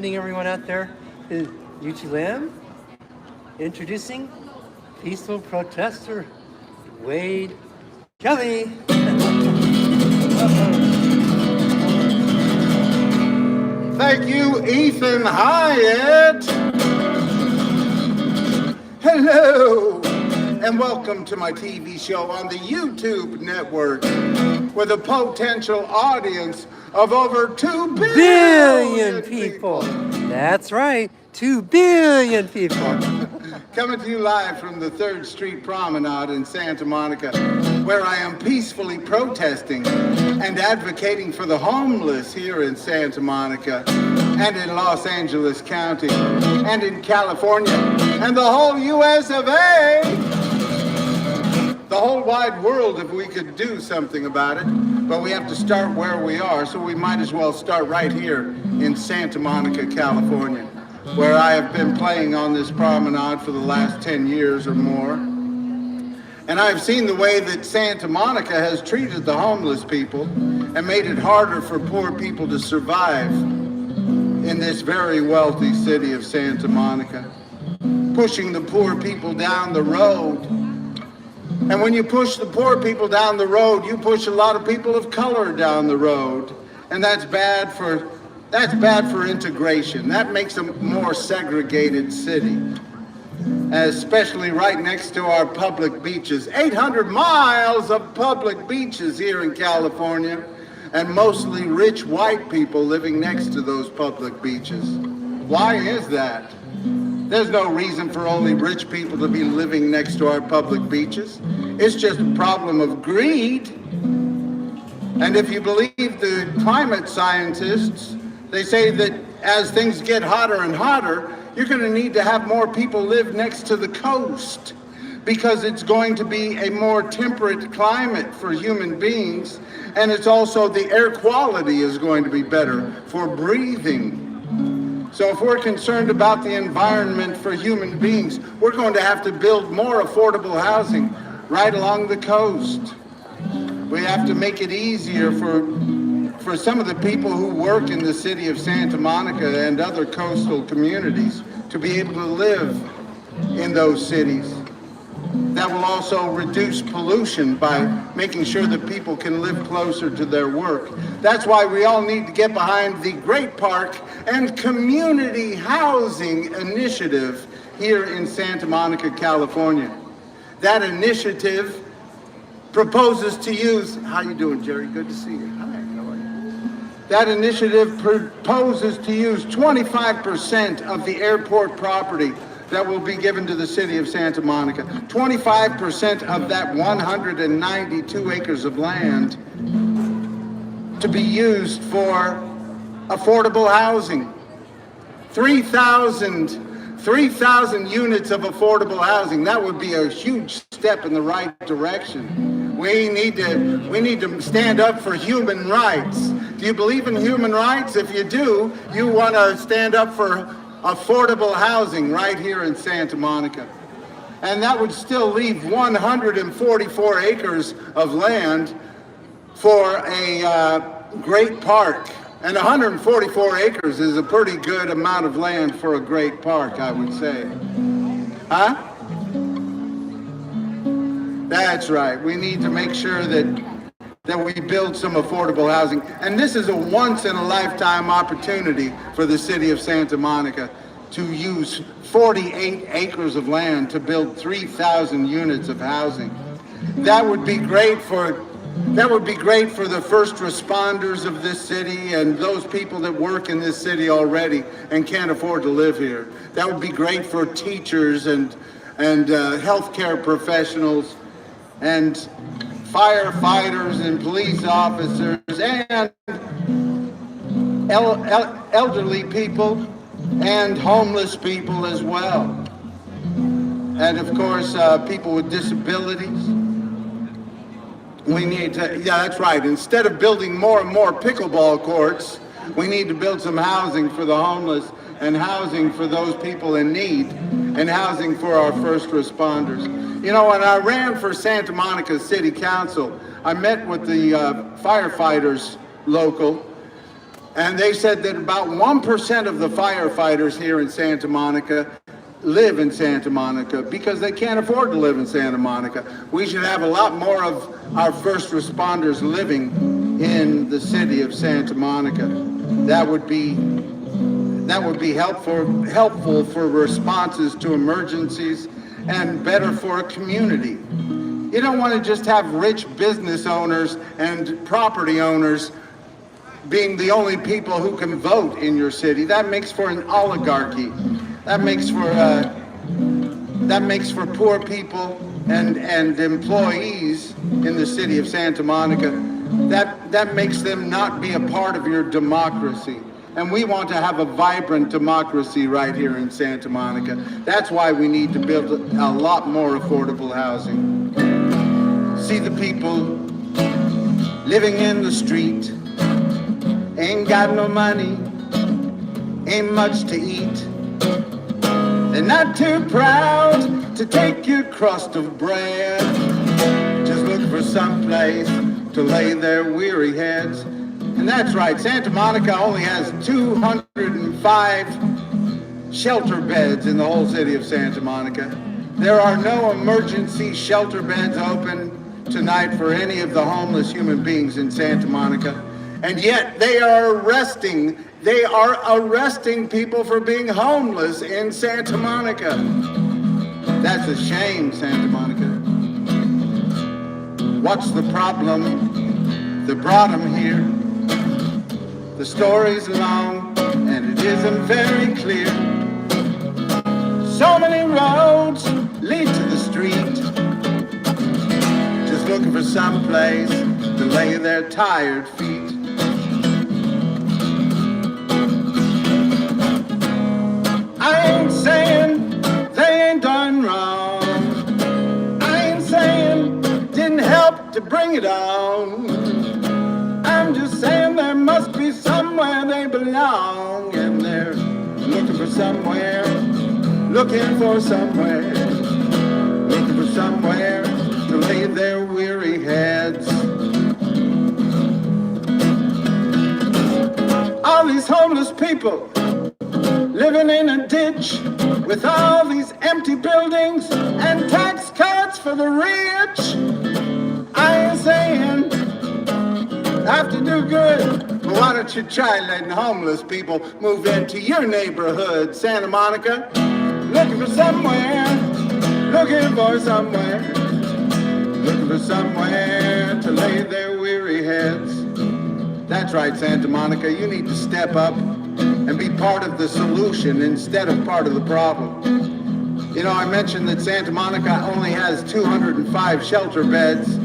Everyone out there is UTLM introducing peaceful protester Wade Kelley. Thank you, Ethan Hyatt. Hello, and welcome to my TV show on the YouTube network with a potential audience of over 2 billion people. That's right, 2 billion people. Coming to you live from the 3rd Street Promenade in Santa Monica, where I am peacefully protesting and advocating for the homeless here in Santa Monica and in Los Angeles County and in California and the whole US of A. The whole wide world if we could do something about it, but we have to start where we are, so we might as well start right here in Santa Monica, California, where I have been playing on this promenade for the last 10 years or more. And I've seen the way that Santa Monica has treated the homeless people and made it harder for poor people to survive in this very wealthy city of Santa Monica, pushing the poor people down the road. And when you push the poor people down the road, you push a lot of people of color down the road. And that's bad for integration. That makes a more segregated city, especially right next to our public beaches. 800 miles of public beaches here in California, and mostly rich white people living next to those public beaches. Why is that? There's no reason for only rich people to be living next to our public beaches. It's just a problem of greed. And if you believe the climate scientists, they say that as things get hotter and hotter, you're going to need to have more people live next to the coast, because it's going to be a more temperate climate for human beings, and it's also the air quality is going to be better for breathing. So if we're concerned about the environment for human beings, we're going to have to build more affordable housing right along the coast. We have to make it easier for some of the people who work in the city of Santa Monica and other coastal communities to be able to live in those cities. That will also reduce pollution by making sure that people can live closer to their work. That's why we all need to get behind the Great Park and Community Housing Initiative here in Santa Monica, California. That initiative proposes to use, how you doing, Jerry? Good to see you. Hi, how are you? That initiative proposes to use 25% of the airport property that will be given to the city of Santa Monica. 25% of that 192 acres of land to be used for affordable housing. 3,000 units of affordable housing. That would be a huge step in the right direction. We need to stand up for human rights. Do you believe in human rights? If you do, you want to stand up for affordable housing right here in Santa Monica. And that would still leave 144 acres of land for a great park. And 144 acres is a pretty good amount of land for a great park, I would say. Huh? That's right. We need to make sure that we build some affordable housing. And this is a once-in-a-lifetime opportunity for the city of Santa Monica to use 48 acres of land to build 3,000 units of housing. That would be great for the first responders of this city and those people that work in this city already and can't afford to live here. That would be great for teachers and healthcare professionals and firefighters and police officers and elderly people and homeless people as well. And of course, people with disabilities. We need to, yeah, that's right. Instead of building more and more pickleball courts, we need to build some housing for the homeless and housing for those people in need and housing for our first responders. You know, when I ran for Santa Monica City Council, I met with the firefighters local And they said that about 1% of the firefighters here in Santa Monica live in Santa Monica because they can't afford to live in Santa Monica. We should have a lot more of our first responders living in the city of Santa Monica. That would be helpful for responses to emergencies and better for a community. You don't want to just have rich business owners and property owners being the only people who can vote in your city. That makes for an oligarchy. That makes for poor people and employees in the city of Santa Monica. That makes them not be a part of your democracy. And we want to have a vibrant democracy right here in Santa Monica. That's why we need to build a lot more affordable housing. See the people living in the street, ain't got no money, ain't much to eat. They're not too proud to take your crust of bread, just look for some place to lay their weary heads. And that's right, Santa Monica only has 205 shelter beds in the whole city of Santa Monica. There are no emergency shelter beds open tonight for any of the homeless human beings in Santa Monica. And yet they are arresting people for being homeless in Santa Monica. That's a shame, Santa Monica. What's the problem that brought them here? The story's long and it isn't very clear. So many roads lead to the street, just looking for some place to lay their tired feet. I ain't saying they ain't done wrong. I ain't saying didn't help to bring it on. I'm just saying there must be somewhere they belong, and they're looking for somewhere, looking for somewhere, looking for somewhere to lay their weary heads. All these homeless people living in a ditch with all these empty buildings and tax cuts for the rich. I ain't saying have to do good, but why don't you try letting homeless people move into your neighborhood, Santa Monica? Looking for somewhere, looking for somewhere, looking for somewhere to lay their weary heads. That's right, Santa Monica, you need to step up and be part of the solution instead of part of the problem. You know, I mentioned that Santa Monica only has 205 shelter beds,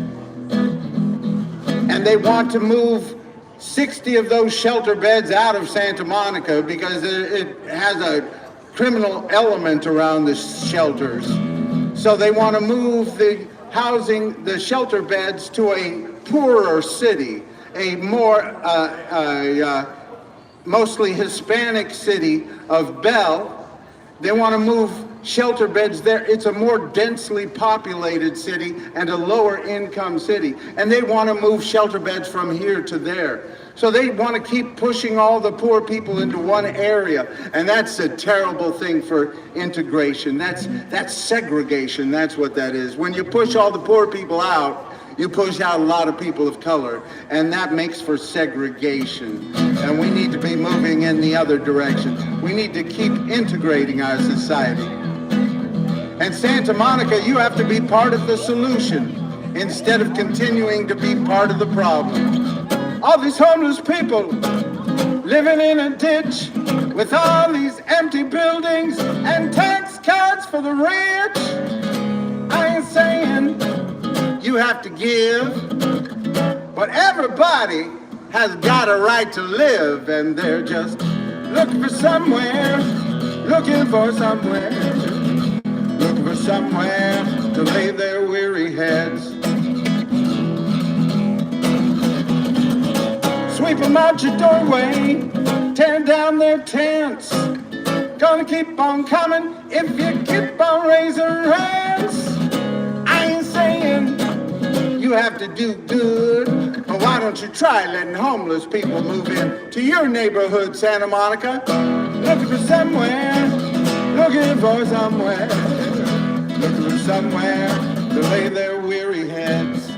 and they want to move 60 of those shelter beds out of Santa Monica because it has a criminal element around the shelters. So they want to move the housing, the shelter beds, to a poorer city, a more mostly Hispanic city of Bell. They want to move shelter beds there. It's a more densely populated city and a lower income city. And they want to move shelter beds from here to there. So they want to keep pushing all the poor people into one area. And that's a terrible thing for integration. That's segregation. That's what that is. When you push all the poor people out, you push out a lot of people of color, and that makes for segregation. And we need to be moving in the other direction. We need to keep integrating our society. And Santa Monica, you have to be part of the solution instead of continuing to be part of the problem. All these homeless people living in a ditch with all these empty buildings and tax cuts for the rich. I ain't saying you have to give, but everybody has got a right to live, and they're just looking for somewhere, looking for somewhere, looking for somewhere to lay their weary heads. Sweep them out your doorway, tear down their tents. Gonna keep on coming if you keep on raising rents. I ain't saying you have to do good, Well, why don't you try letting homeless people move in to your neighborhood, Santa Monica? Looking for somewhere, looking for somewhere, looking for somewhere to lay their weary heads.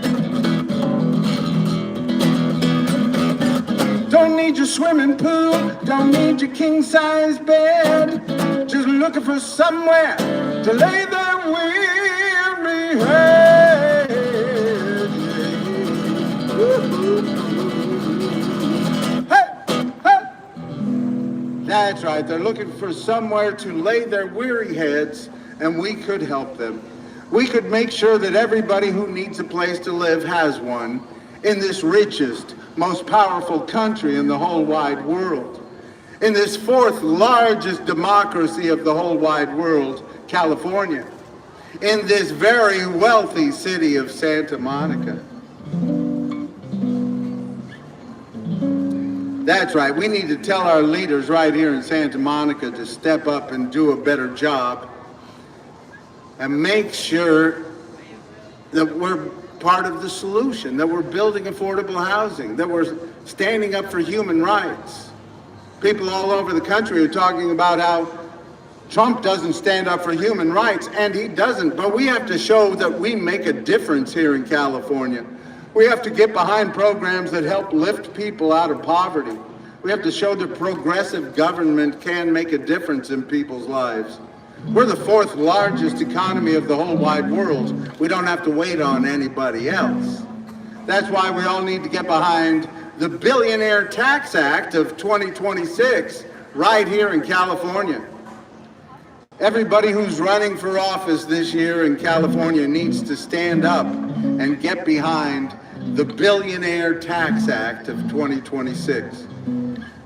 Don't need your swimming pool, don't need your king-size bed. Just looking for somewhere to lay their weary head. Hey, hey. That's right, they're looking for somewhere to lay their weary heads, and we could help them. We could make sure that everybody who needs a place to live has one in this richest, most powerful country in the whole wide world. In this fourth largest democracy of the whole wide world, California. In this very wealthy city of Santa Monica. That's right, we need to tell our leaders right here in Santa Monica to step up and do a better job and make sure that we're part of the solution, that we're building affordable housing, that we're standing up for human rights. People all over the country are talking about how Trump doesn't stand up for human rights, and he doesn't, but we have to show that we make a difference here in California. We have to get behind programs that help lift people out of poverty. We have to show that progressive government can make a difference in people's lives. We're the fourth largest economy of the whole wide world. We don't have to wait on anybody else. That's why we all need to get behind the Billionaire Tax Act of 2026 right here in California. Everybody who's running for office this year in California needs to stand up and get behind the Billionaire Tax Act of 2026.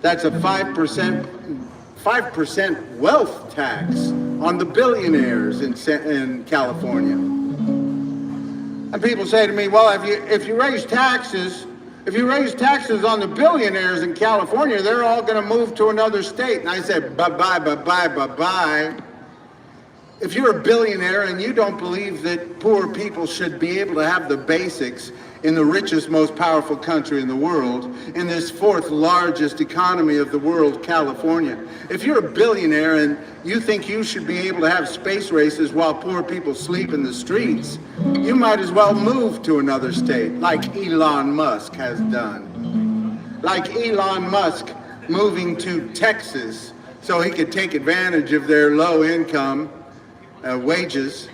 That's a 5% wealth tax on the billionaires in California. And people say to me, well, if you raise taxes on the billionaires in California, they're all going to move to another state. And I said, bye-bye, bye-bye, bye-bye. If you're a billionaire and you don't believe that poor people should be able to have the basics in the richest, most powerful country in the world, in this fourth largest economy of the world, California. If you're a billionaire and you think you should be able to have space races while poor people sleep in the streets, you might as well move to another state, like Elon Musk has done. Like Elon Musk moving to Texas so he could take advantage of their low income wages.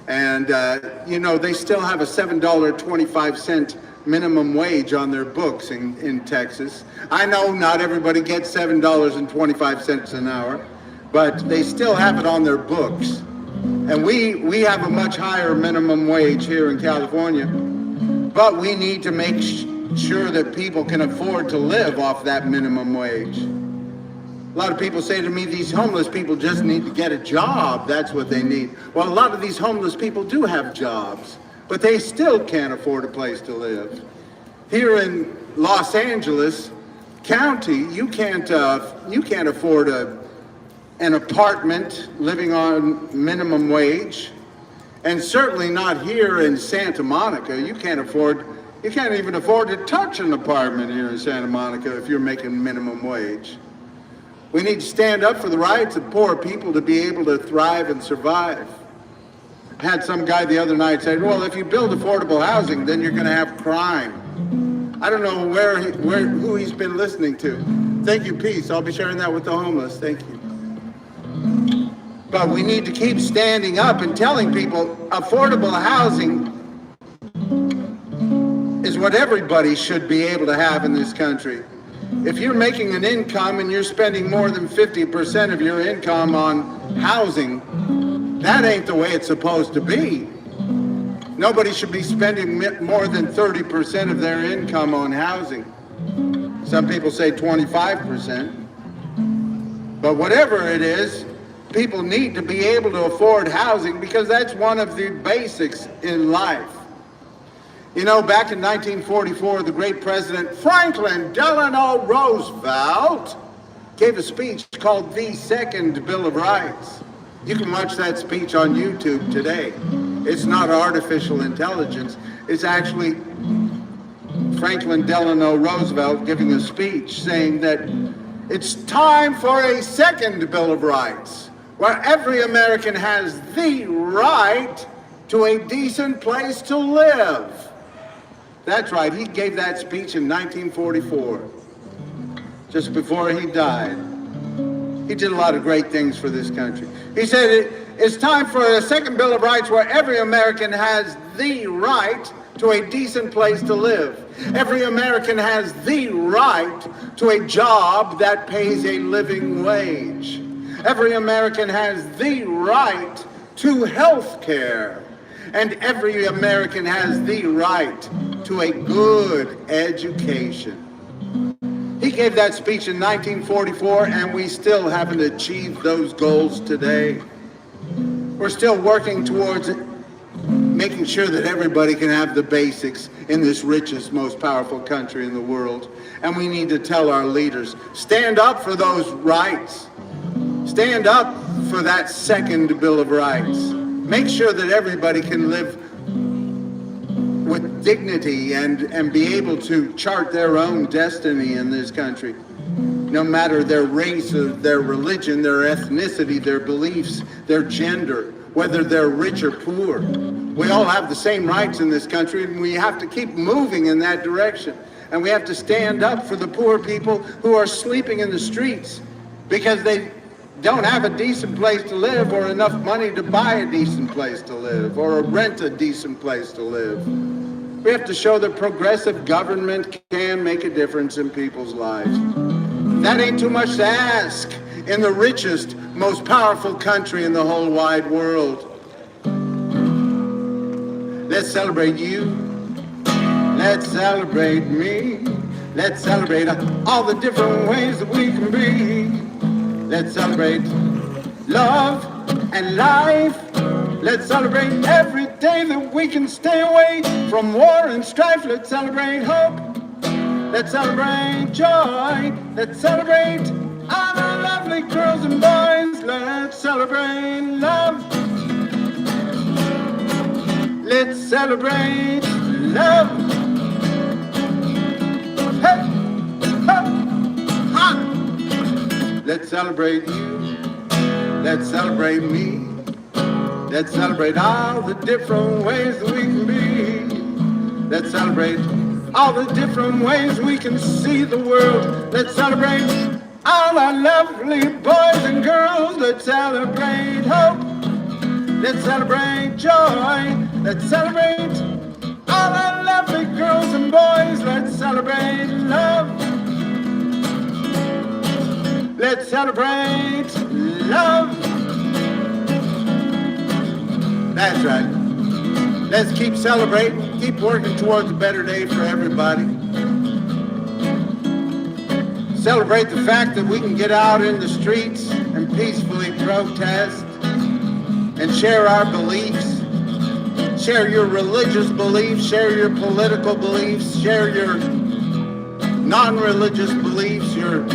And, they still have a $7.25 minimum wage on their books in Texas. I know not everybody gets $7.25 an hour, but they still have it on their books. And we have a much higher minimum wage here in California, but we need to make sure that people can afford to live off that minimum wage. A lot of people say to me, these homeless people just need to get a job. That's what they need. Well, a lot of these homeless people do have jobs, but they still can't afford a place to live. Here in Los Angeles County, you can't afford an apartment living on minimum wage, and certainly not here in Santa Monica. You can't even afford to touch an apartment here in Santa Monica if you're making minimum wage. We need to stand up for the rights of poor people to be able to thrive and survive. I had some guy the other night say, well, if you build affordable housing, then you're going to have crime. I don't know who he's been listening to. Thank you, peace. I'll be sharing that with the homeless. Thank you. But we need to keep standing up and telling people affordable housing is what everybody should be able to have in this country. If you're making an income and you're spending more than 50% of your income on housing, that ain't the way it's supposed to be. Nobody should be spending more than 30% of their income on housing. Some people say 25%. But whatever it is, people need to be able to afford housing because that's one of the basics in life. You know, back in 1944, the great President Franklin Delano Roosevelt gave a speech called the Second Bill of Rights. You can watch that speech on YouTube today. It's not artificial intelligence. It's actually Franklin Delano Roosevelt giving a speech saying that it's time for a second Bill of Rights, where every American has the right to a decent place to live. That's right, he gave that speech in 1944, just before he died. He did a lot of great things for this country. He said it's time for a second Bill of Rights where every American has the right to a decent place to live. Every American has the right to a job that pays a living wage. Every American has the right to health care. And every American has the right to a good education. He gave that speech in 1944, and we still haven't achieved those goals today. We're still working towards making sure that everybody can have the basics in this richest, most powerful country in the world. And we need to tell our leaders, stand up for those rights. Stand up for that second Bill of Rights. Make sure that everybody can live with dignity and be able to chart their own destiny in this country, no matter their race, or their religion, their ethnicity, their beliefs, their gender, whether they're rich or poor. We all have the same rights in this country, and we have to keep moving in that direction. And we have to stand up for the poor people who are sleeping in the streets because they don't have a decent place to live, or enough money to buy a decent place to live, or rent a decent place to live. We have to show that progressive government can make a difference in people's lives. That ain't too much to ask in the richest, most powerful country in the whole wide world. Let's celebrate you. Let's celebrate me. Let's celebrate all the different ways that we can be. Let's celebrate love and life. Let's celebrate every day that we can stay away from war and strife. Let's celebrate hope. Let's celebrate joy. Let's celebrate all the lovely girls and boys. Let's celebrate love. Let's celebrate love. Hey, ha. Let's celebrate you. Let's celebrate me. Let's celebrate all the different ways that we can be. Let's celebrate all the different ways we can see the world. Let's celebrate all our lovely boys and girls. Let's celebrate hope. Let's celebrate joy. Let's celebrate all our lovely girls and boys. Let's celebrate love. Let's celebrate love. That's right. Let's keep celebrating, keep working towards a better day for everybody. Celebrate the fact that we can get out in the streets and peacefully protest and share our beliefs. Share your religious beliefs, share your political beliefs, share your non-religious beliefs, your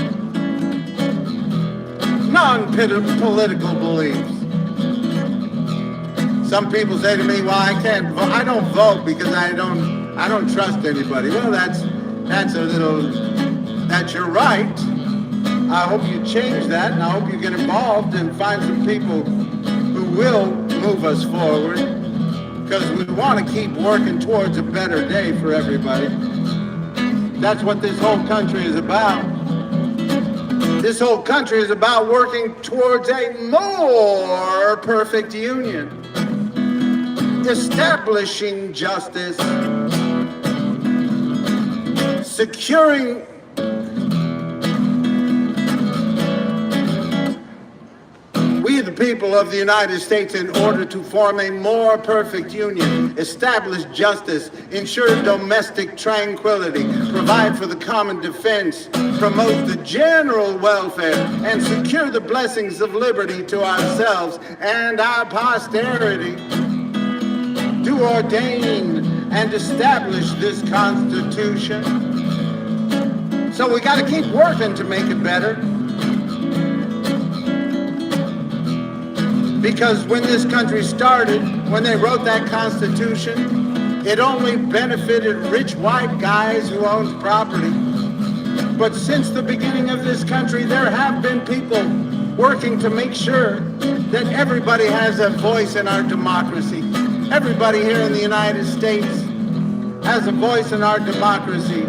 non-political beliefs. Some people say to me, well, I can't vote. I don't vote because I don't trust anybody. Well, that's your right. I hope you change that, and I hope you get involved and find some people who will move us forward, because we want to keep working towards a better day for everybody. That's what this whole country is about. This whole country is about working towards a more perfect union. Establishing justice, securing we the people of the United States in order to form a more perfect union, establish justice, ensure domestic tranquility, provide for the common defense, promote the general welfare, and secure the blessings of liberty to ourselves and our posterity. To ordain and establish this Constitution. So we got to keep working to make it better. Because when this country started, when they wrote that Constitution, It only benefited rich white guys who owned property. But since the beginning of this country, there have been people working to make sure that everybody has a voice in our democracy. Everybody here in the United States has a voice in our democracy.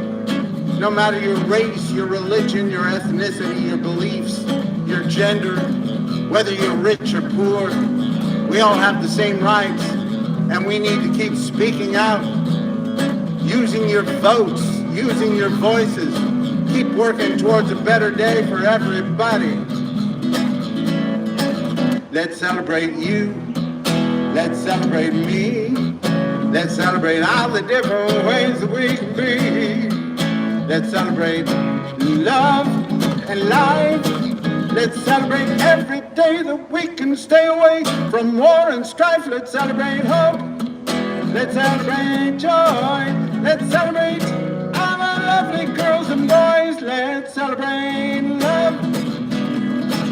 No matter your race, your religion, your ethnicity, your beliefs, your gender, whether you're rich or poor, we all have the same rights, and we need to keep speaking out, using your votes, using your voices, keep working towards a better day for everybody. Let's celebrate you, let's celebrate me, let's celebrate all the different ways that we can be. Let's celebrate love and life. Let's celebrate every day that we can stay away from war and strife. Let's celebrate hope. Let's celebrate joy. Let's celebrate all our lovely girls and boys. Let's celebrate love.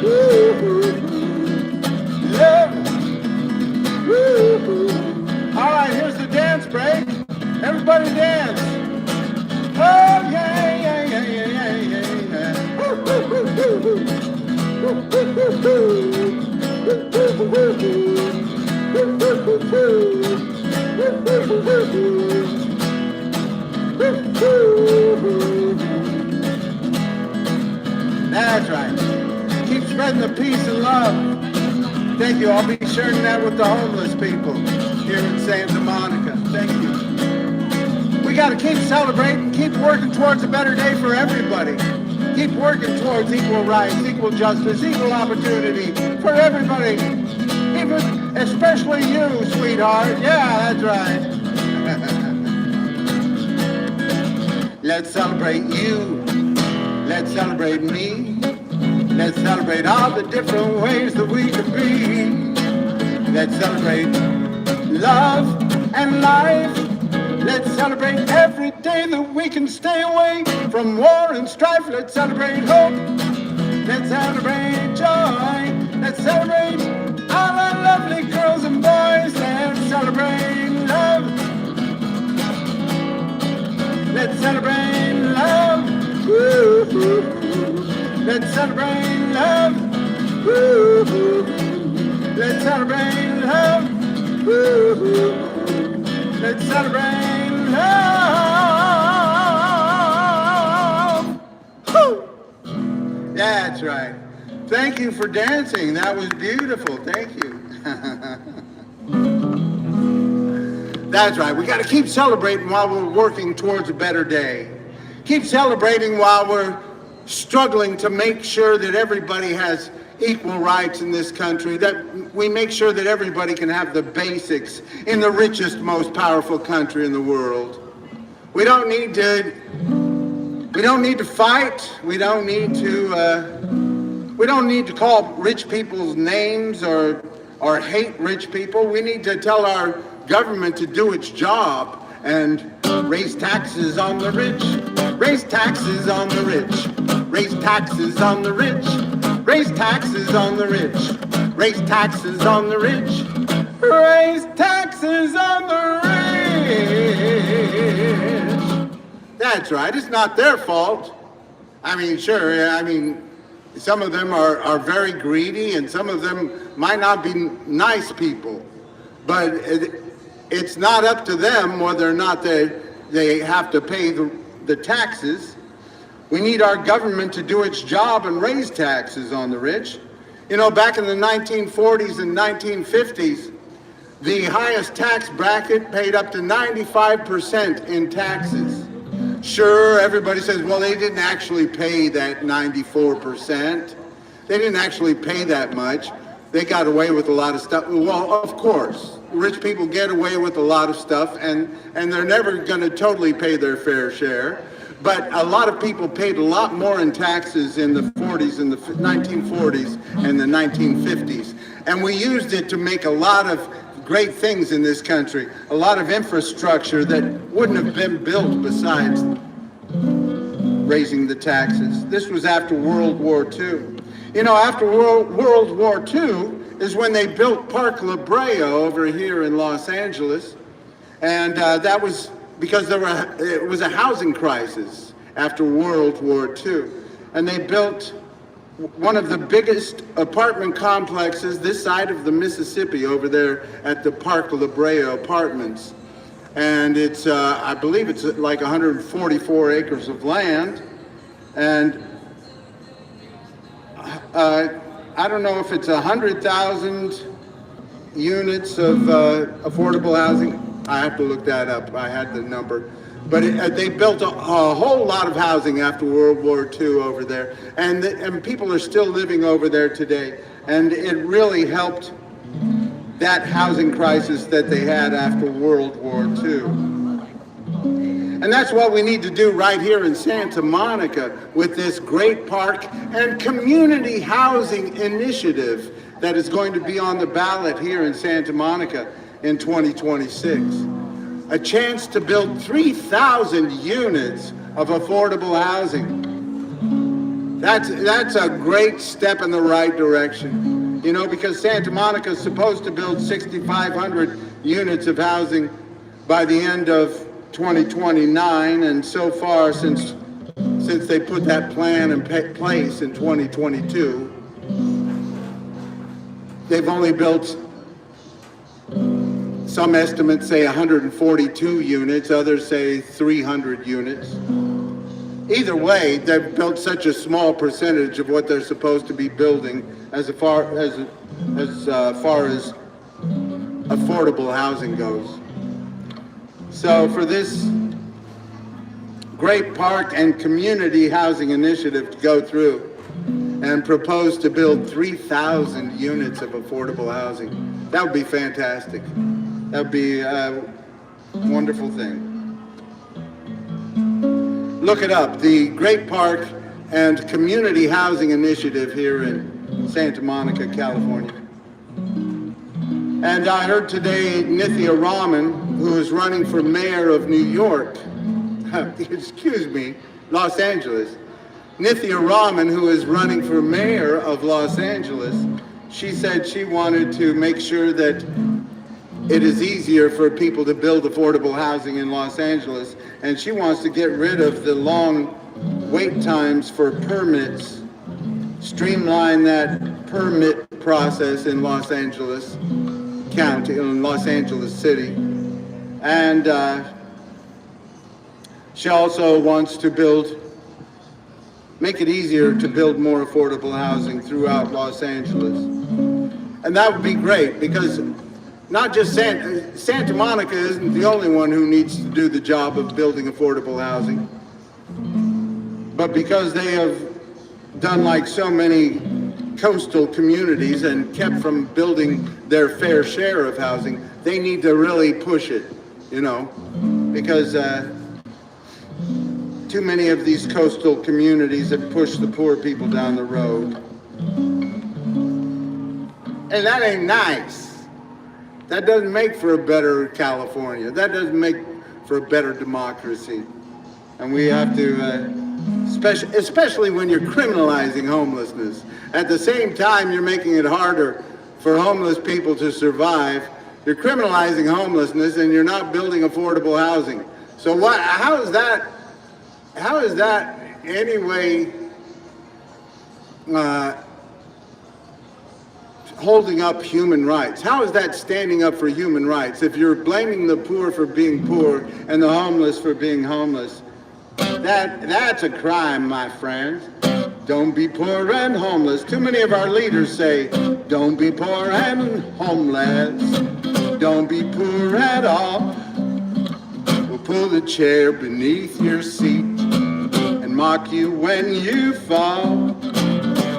Woo-hoo. Love. Woo-hoo. All right, here's the dance break. Everybody dance. Oh, yeah, yeah, yeah, yeah, yeah, yeah, yeah. Woo, woo, woo, woo, woo. Woo, woo, woo, woo. Woo, woo, woo, woo. Woo, woo, woo, woo. Woo, woo, woo, woo. Woo, woo, woo. That's right. Keep spreading the peace and love. Thank you. I'll be sharing that with the homeless people here in Santa Monica. Thank you. We got to keep celebrating, keep working towards a better day for everybody. Keep working towards equal rights, equal justice, equal opportunity for everybody. Even, especially you, sweetheart. Yeah, that's right. Let's celebrate you. Let's celebrate me. Let's celebrate all the different ways that we can be. Let's celebrate love and life. Let's celebrate every day that we can stay away from war and strife. Let's celebrate hope. Let's celebrate joy. Let's celebrate all our lovely girls and boys. Let's celebrate love. Let's celebrate love. Woo-hoo. Let's celebrate love. Woo-hoo. Let's celebrate love. Woo-hoo. Let's celebrate love. Woo! That's right. Thank you for dancing. That was beautiful. Thank you. That's right. We got to keep celebrating while we're working towards a better day. Keep celebrating while we're struggling to make sure that everybody has equal rights in this country, that we make sure that everybody can have the basics in the richest, most powerful country in the world. We don't need to fight. We don't need to call rich people's names or hate rich people. We need to tell our government to do its job and raise taxes on the rich. Raise taxes on the rich. Raise taxes on the rich. Raise taxes on the rich. Raise taxes on the rich. Raise taxes on the rich. That's right. It's not their fault. I mean, sure. I mean, some of them are very greedy, and some of them might not be nice people. But it's not up to them whether or not they have to pay the taxes. We need our government to do its job and raise taxes on the rich. You know, back in the 1940s and 1950s, the highest tax bracket paid up to 95% in taxes. Sure, everybody says, well, they didn't actually pay that 94%. They didn't actually pay that much. They got away with a lot of stuff. Well, of course, rich people get away with a lot of stuff, and they're never going to totally pay their fair share. But a lot of people paid a lot more in taxes in the 40s, in the 1940s and the 1950s. And we used it to make a lot of great things in this country, a lot of infrastructure that wouldn't have been built besides raising the taxes. This was after World War II. You know, after World War II is when they built Park La Brea over here in Los Angeles. And that was because it was a housing crisis after World War II. And they built one of the biggest apartment complexes this side of the Mississippi over there at the Park La Brea Apartments. And it's, I believe it's like 144 acres of land. And I don't know if it's 100,000 units of affordable housing. I have to look that up. I had the number. But they built a whole lot of housing after World War II over there. And people are still living over there today. And it really helped that housing crisis that they had after World War II. And that's what we need to do right here in Santa Monica with this great park and community housing initiative that is going to be on the ballot here in Santa Monica in 2026. A chance to build 3,000 units of affordable housing. That's a great step in the right direction. You know, because Santa Monica is supposed to build 6,500 units of housing by the end of 2029, and so far since they put that plan in place in 2022, they've only built, some estimates say 142 units, others say 300 units. Either way, they've built such a small percentage of what they're supposed to be building as far as affordable housing goes. So for this great park and community housing initiative to go through and propose to build 3,000 units of affordable housing, that would be fantastic. That would be a wonderful thing. Look it up, the Great Park and Community Housing Initiative here in Santa Monica, California. And I heard today Nithya Raman, who is running for mayor of New York, excuse me, Los Angeles. Nithya Raman, who is running for mayor of Los Angeles, she said she wanted to make sure that it is easier for people to build affordable housing in Los Angeles, and she wants to get rid of the long wait times for permits, streamline that permit process in Los Angeles County, in Los Angeles City. And she also wants to make it easier to build more affordable housing throughout Los Angeles. And that would be great, because not just Santa Monica isn't the only one who needs to do the job of building affordable housing, but because they have done like so many coastal communities and kept from building their fair share of housing, they need to really push it, you know, because too many of these coastal communities have pushed the poor people down the road. And that ain't nice. That doesn't make for a better California. That doesn't make for a better democracy. And we have to, especially when you're criminalizing homelessness. At the same time, you're making it harder for homeless people to survive. You're criminalizing homelessness and you're not building affordable housing. So how is that anyway holding up human rights? How is that standing up for human rights if you're blaming the poor for being poor and the homeless for being homeless? That's a crime, my friends. Don't be poor and homeless. Too many of our leaders say, don't be poor and homeless. Don't be poor at all. We'll pull the chair beneath your seat and mock you when you fall.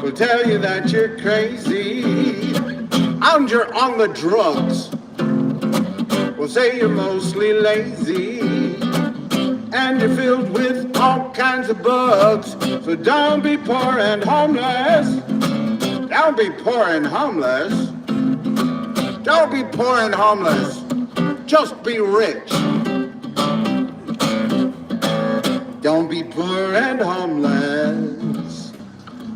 We'll tell you that you're crazy and you're on the drugs. We'll say you're mostly lazy and you're filled with all kinds of bugs. So don't be poor and homeless. Don't be poor and homeless. Don't be poor and homeless. Just be rich. Don't be poor and homeless.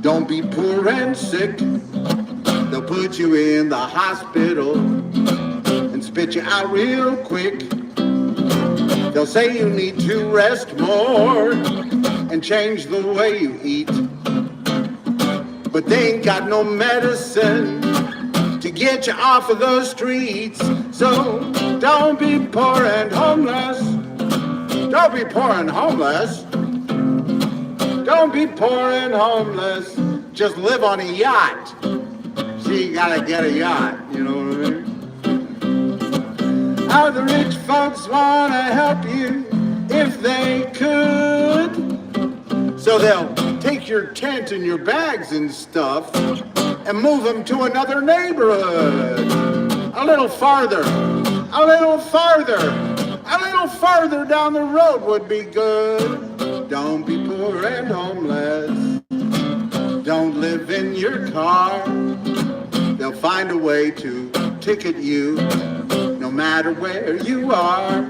Don't be poor and sick. They'll put you in the hospital and spit you out real quick. They'll say you need to rest more and change the way you eat. But they ain't got no medicine to get you off of those streets. So don't be poor and homeless. Don't be poor and homeless. Don't be poor and homeless. Just live on a yacht. See, you gotta get a yacht, you know what I mean? How the rich folks wanna help you if they could. So they'll take your tent and your bags and stuff and move them to another neighborhood. A little farther, a little farther, a little farther down the road would be good. Don't be poor and homeless. Don't live in your car. They'll find a way to ticket you no matter where you are.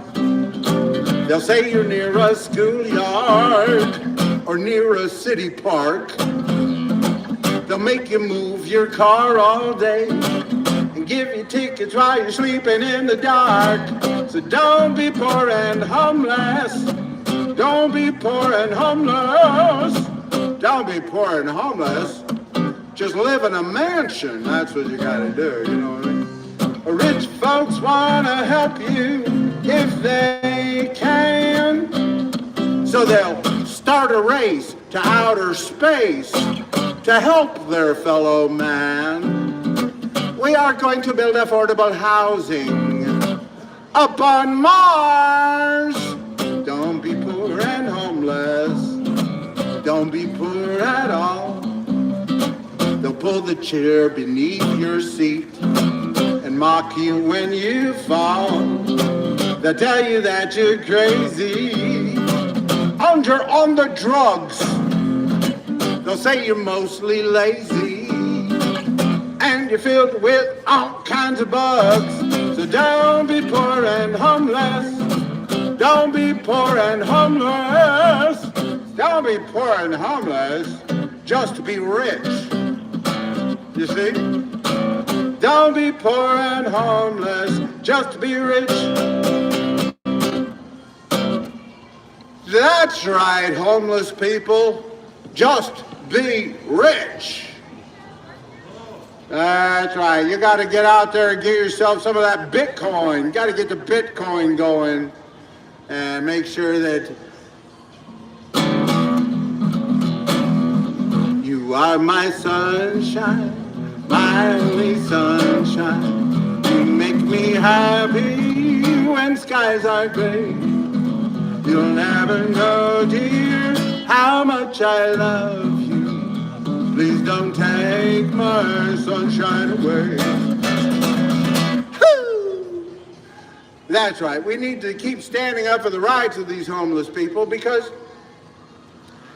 They'll say you're near a schoolyard or near a city park. They'll make you move your car all day and give you tickets while you're sleeping in the dark. So don't be poor and homeless. Don't be poor and homeless. Don't be poor and homeless. Just live in a mansion. That's what you gotta do, you know what I mean? Rich folks wanna help you if they can. So they'll start a race to outer space to help their fellow man. We are going to build affordable housing up on Mars. Don't be poor and homeless. Don't be poor at all. They'll pull the chair beneath your seat and mock you when you fall. They'll tell you that you're crazy and you're on the drugs. They'll say you're mostly lazy and you're filled with all kinds of bugs. So don't be poor and homeless. Don't be poor and homeless. Don't be poor and homeless just to be rich. You see? Don't be poor and homeless just to be rich. That's right, homeless people. Just be rich. That's right. You got to get out there and get yourself some of that Bitcoin. You got to get the Bitcoin going and make sure that you are my sunshine, my only sunshine. You make me happy when skies are gray. You'll never know, dear, how much I love you. Please don't take my sunshine away. Woo! That's right. We need to keep standing up for the rights of these homeless people because,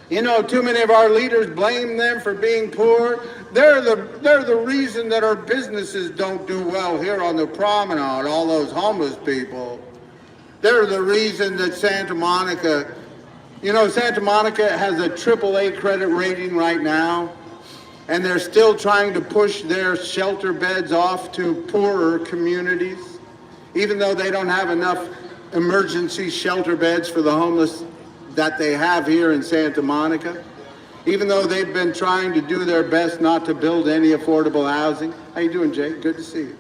you know, too many of our leaders blame them for being poor. They're the reason that our businesses don't do well here on the promenade, all those homeless people. They're the reason that Santa Monica, you know, Santa Monica has a AAA credit rating right now, and they're still trying to push their shelter beds off to poorer communities, even though they don't have enough emergency shelter beds for the homeless that they have here in Santa Monica, even though they've been trying to do their best not to build any affordable housing. How you doing, Jay? Good to see you.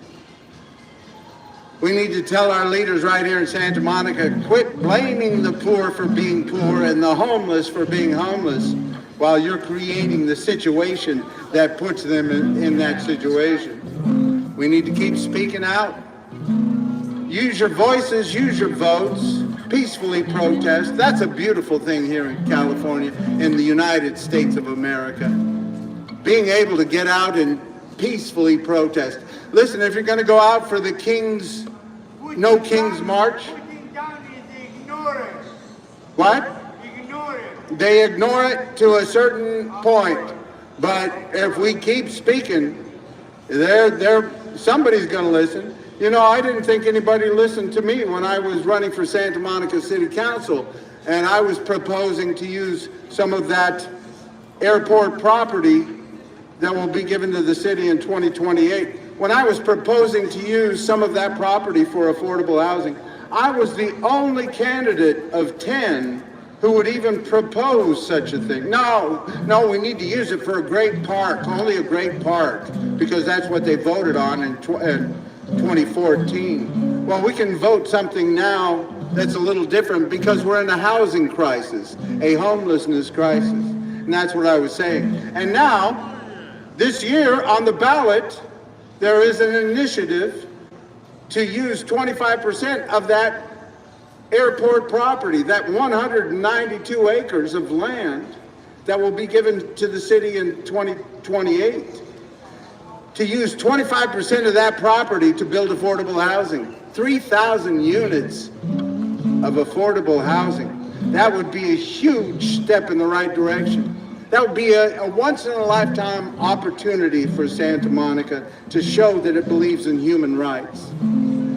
We need to tell our leaders right here in Santa Monica, quit blaming the poor for being poor and the homeless for being homeless while you're creating the situation that puts them in that situation. We need to keep speaking out. Use your voices, use your votes, peacefully protest. That's a beautiful thing here in California, in the United States of America. Being able to get out and peacefully protest. Listen, if you're going to go out for the No King's March. What? Ignore it. They ignore it to a certain point. But if we keep speaking, somebody's going to listen. You know, I didn't think anybody listened to me when I was running for Santa Monica City Council, and I was proposing to use some of that airport property that will be given to the city in 2028. When I was proposing to use some of that property for affordable housing, I was the only candidate of 10 who would even propose such a thing. No, we need to use it for a great park, only a great park, because that's what they voted on in 2014. Well, we can vote something now that's a little different because we're in a housing crisis, a homelessness crisis. And that's what I was saying. And now, this year on the ballot, there is an initiative to use 25% of that airport property, that 192 acres of land that will be given to the city in 2028, to use 25% of that property to build affordable housing, 3,000 units of affordable housing. That would be a huge step in the right direction. That would be a once-in-a-lifetime opportunity for Santa Monica to show that it believes in human rights.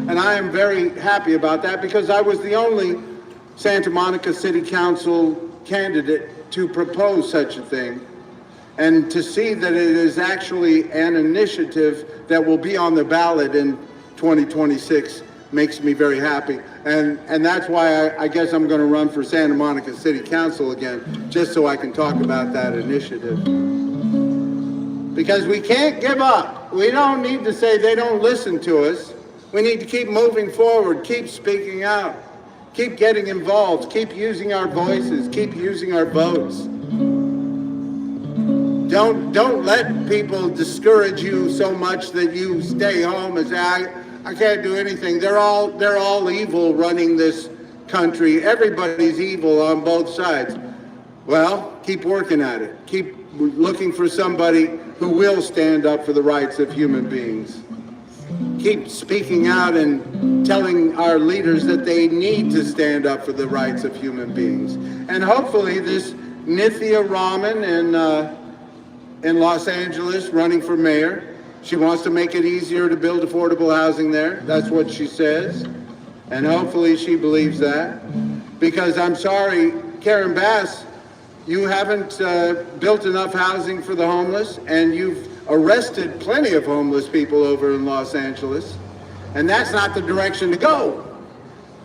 And I am very happy about that because I was the only Santa Monica City Council candidate to propose such a thing. And to see that it is actually an initiative that will be on the ballot in 2026 makes me very happy. And that's why I guess I'm going to run for Santa Monica City Council again, just so I can talk about that initiative. Because we can't give up. We don't need to say they don't listen to us. We need to keep moving forward, keep speaking out, keep getting involved, keep using our voices, keep using our votes. Don't let people discourage you so much that you stay home and say, I can't do anything. They're all evil running this country. Everybody's evil on both sides. Well, keep working at it. Keep looking for somebody who will stand up for the rights of human beings. Keep speaking out and telling our leaders that they need to stand up for the rights of human beings. And hopefully this Nithya Raman in Los Angeles running for mayor, she wants to make it easier to build affordable housing there. That's what she says. And hopefully she believes that. Because I'm sorry, Karen Bass, you haven't built enough housing for the homeless, and you've arrested plenty of homeless people over in Los Angeles. And that's not the direction to go.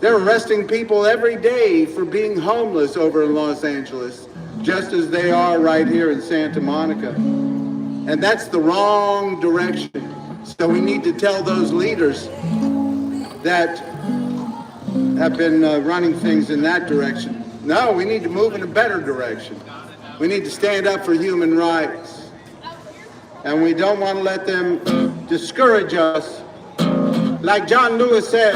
They're arresting people every day for being homeless over in Los Angeles, just as they are right here in Santa Monica. And that's the wrong direction. So we need to tell those leaders that have been running things in that direction, no, we need to move in a better direction. We need to stand up for human rights. And we don't want to let them discourage us. Like John Lewis said,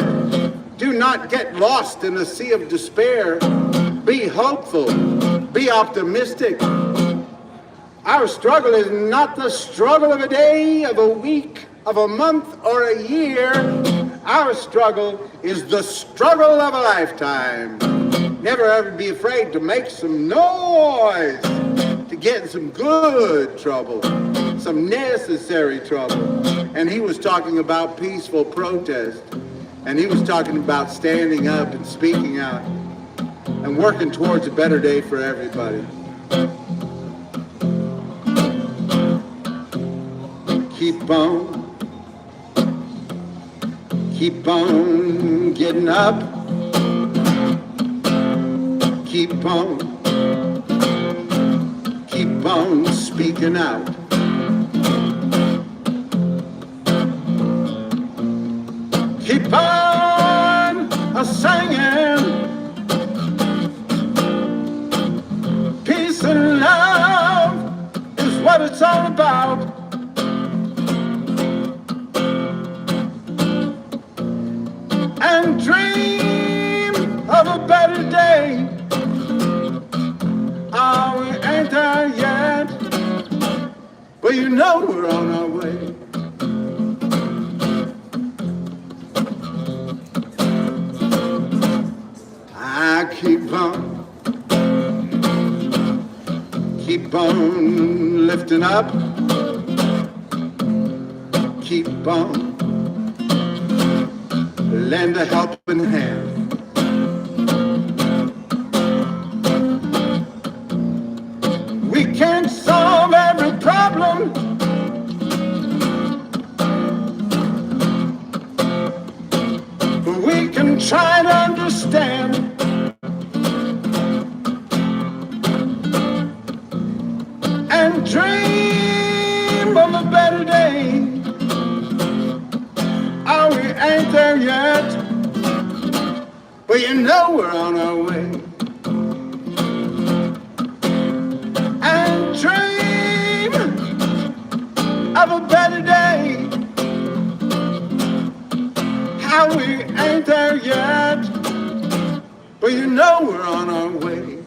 do not get lost in a sea of despair. Be hopeful. Be optimistic. Our struggle is not the struggle of a day, of a week, of a month, or a year. Our struggle is the struggle of a lifetime. Never ever be afraid to make some noise, to get in some good trouble, some necessary trouble. And he was talking about peaceful protest. And he was talking about standing up and speaking out and working towards a better day for everybody. Keep on getting up. Keep on speaking out. Keep on singing. Peace and love is what it's all about. And dream of a better day. Oh, we ain't there yet, but you know we're on our way. I keep on lifting up, keep on lend a helping hand. We can't solve every problem, but we can try to yet, but you know we're on our way. And dream of a better day. How we ain't there yet, but you know we're on our way.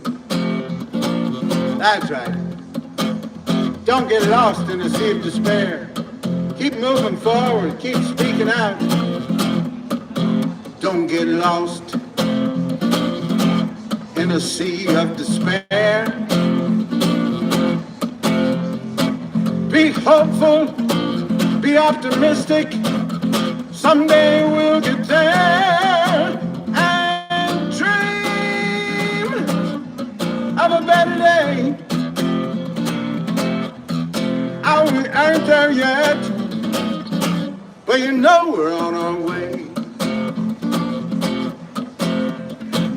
That's right. Don't get lost in a sea of despair. Keep moving forward, keep speaking out. Don't get lost in a sea of despair. Be hopeful, be optimistic. Someday we'll get there. And dream of a better day. Oh, we ain't there yet, but you know we're on our way.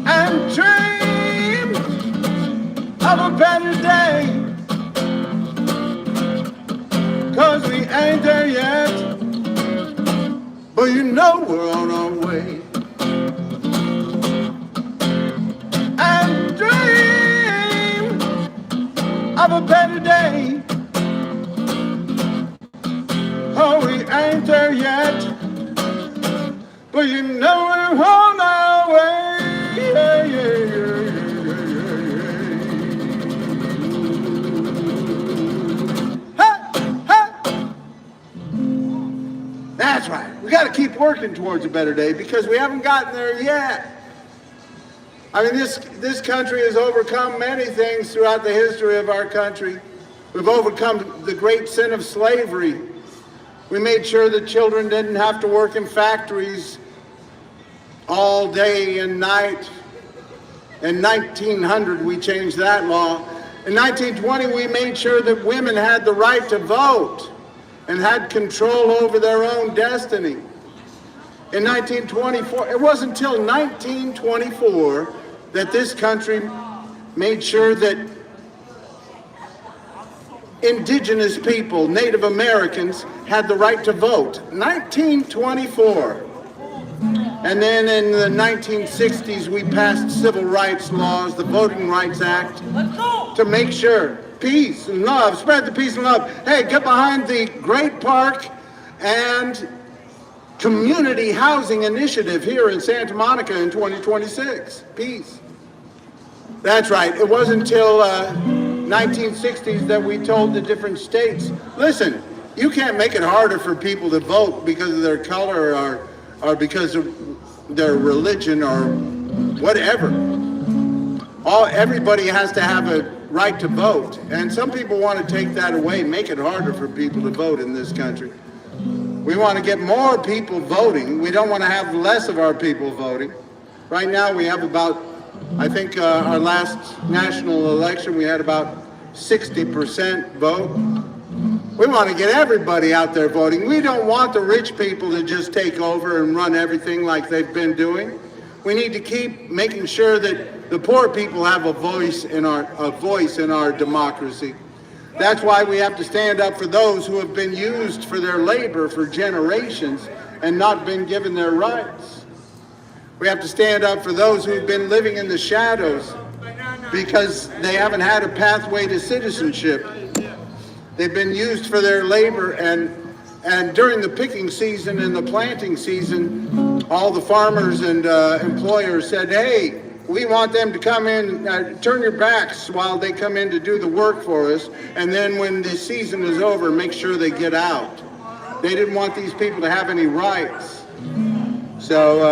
And dream of a better day, 'cause we ain't there yet, but you know we're on our way. And dream of a better day. Oh, we ain't there yet, but you know we're on our way. Yeah, yeah, yeah, yeah, yeah. Hey, hey. That's right. We got to keep working towards a better day because we haven't gotten there yet. I mean, this country has overcome many things throughout the history of our country. We've overcome the great sin of slavery. We made sure that children didn't have to work in factories all day and night. In 1900, we changed that law. In 1920, we made sure that women had the right to vote and had control over their own destiny. In 1924, it wasn't until 1924 that this country made sure that indigenous people, Native Americans, had the right to vote. 1924. And then in the 1960s, we passed civil rights laws, the Voting Rights Act, to make sure peace and love, spread the peace and love. Hey, get behind the Great Park and Community Housing Initiative here in Santa Monica in 2026. Peace. That's right. It wasn't until 1960s that we told the different states, listen, you can't make it harder for people to vote because of their color or because of their religion or whatever. Everybody has to have a right to vote. And some people want to take that away, make it harder for people to vote in this country. We want to get more people voting. We don't want to have less of our people voting. Right now we have about, I think our last national election, we had about 60% vote. We want to get everybody out there voting. We don't want the rich people to just take over and run everything like they've been doing. We need to keep making sure that the poor people have a voice in our democracy. That's why we have to stand up for those who have been used for their labor for generations and not been given their rights. We have to stand up for those who've been living in the shadows because they haven't had a pathway to citizenship. They've been used for their labor, and during the picking season and the planting season, all the farmers and employers said, hey, we want them to come in, turn your backs while they come in to do the work for us, and then when the season is over, make sure they get out. They didn't want these people to have any rights. So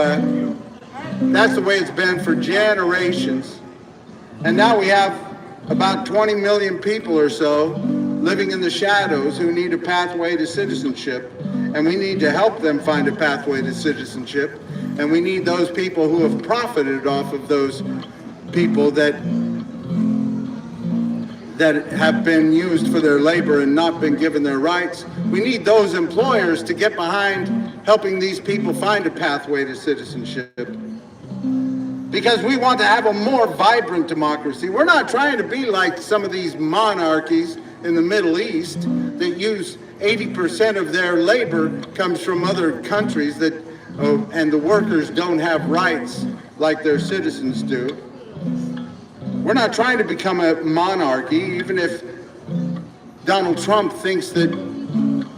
that's the way it's been for generations. And now we have about 20 million people or so living in the shadows who need a pathway to citizenship, and we need to help them find a pathway to citizenship, and we need those people who have profited off of those people that have been used for their labor and not been given their rights. We need those employers to get behind helping these people find a pathway to citizenship, because we want to have a more vibrant democracy. We're not trying to be like some of these monarchies in the Middle East that use 80% of their labor comes from other countries that and the workers don't have rights like their citizens do. We're not trying to become a monarchy, even if Donald Trump thinks that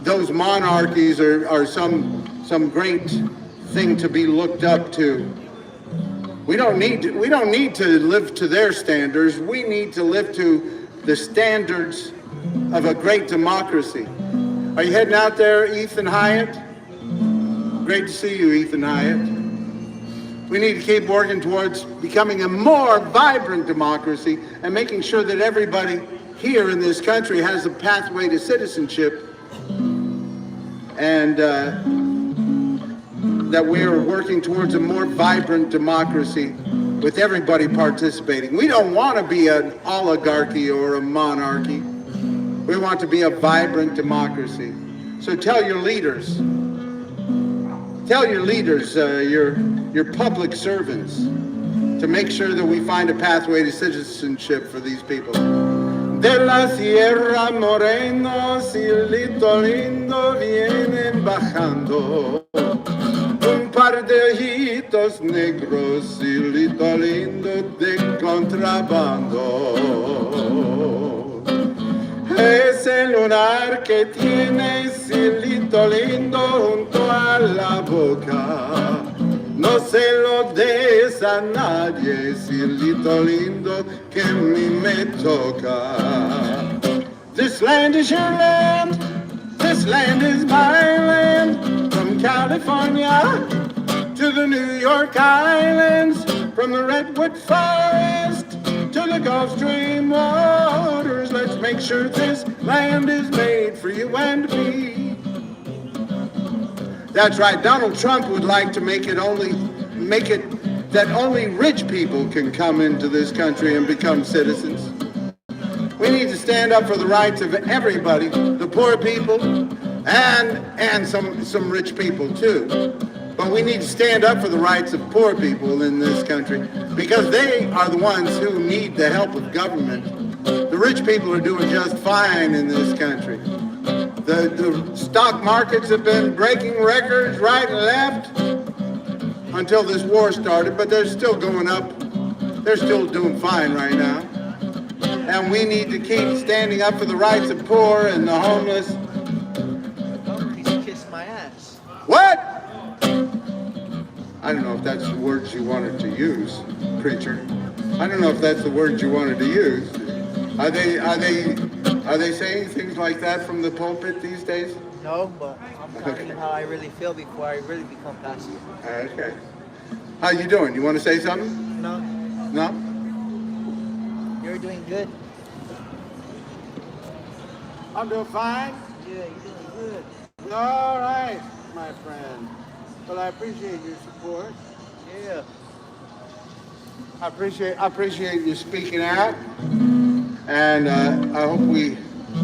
those monarchies are some great thing to be looked up to. We don't need to live to their standards. We need to live to the standards of a great democracy. Are you heading out there, Ethan Hyatt? Great to see you, Ethan Hyatt. We need to keep working towards becoming a more vibrant democracy and making sure that everybody here in this country has a pathway to citizenship, and that we are working towards a more vibrant democracy with everybody participating. We don't want to be an oligarchy or a monarchy. We want to be a vibrant democracy. So tell your leaders, your public servants, to make sure that we find a pathway to citizenship for these people. De la Sierra Moreno, cielito lindo, vienen bajando un par de ojitos negros, cielito lindo de contrabando. Ese lunar que tiene, cielito lindo, junto a la boca, no se lo des a nadie, cielito lindo, que a mí me toca. This land is your land, this land is my land, from California to the New York Islands, from the Redwood Forest to the Gulf Stream waters. Let's make sure this land is made for you and me. That's right. Donald Trump would like to make it that only rich people can come into this country and become citizens. We need to stand up for the rights of everybody, the poor people and some rich people too. But we need to stand up for the rights of poor people in this country, because they are the ones who need the help of government. The rich people are doing just fine in this country. The stock markets have been breaking records right and left until this war started, but they're still going up. They're still doing fine right now. And we need to keep standing up for the rights of poor and the homeless. Please kiss my ass. What? I don't know if that's the words you wanted to use, preacher. I don't know if that's the words you wanted to use. Are they saying things like that from the pulpit these days? No, but I'm telling you how I really feel before I really become pastor. Okay. How you doing? You want to say something? No, No? you're doing good. I'm doing fine. Yeah, you're doing good. All right, my friend. Well, I appreciate your support. Yeah. I appreciate you speaking out. And I hope we...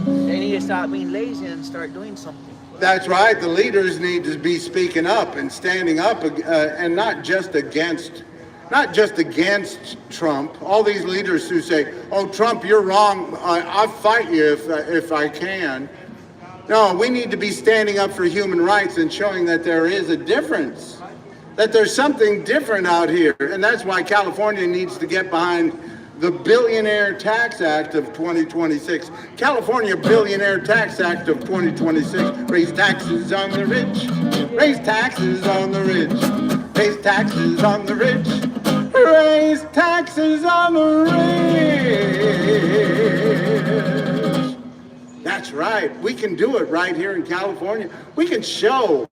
They need to stop being lazy and start doing something. That's right. The leaders need to be speaking up and standing up, and not just against Trump. All these leaders who say, "Oh, Trump, you're wrong. I'll fight you if I can." No, we need to be standing up for human rights and showing that there is a difference, that there's something different out here, and that's why California needs to get behind the Billionaire Tax Act of 2026. California Billionaire Tax Act of 2026. Raise taxes on the rich. Raise taxes on the rich. Raise taxes on the rich. Raise taxes on the rich. That's right. We can do it right here in California. We can show,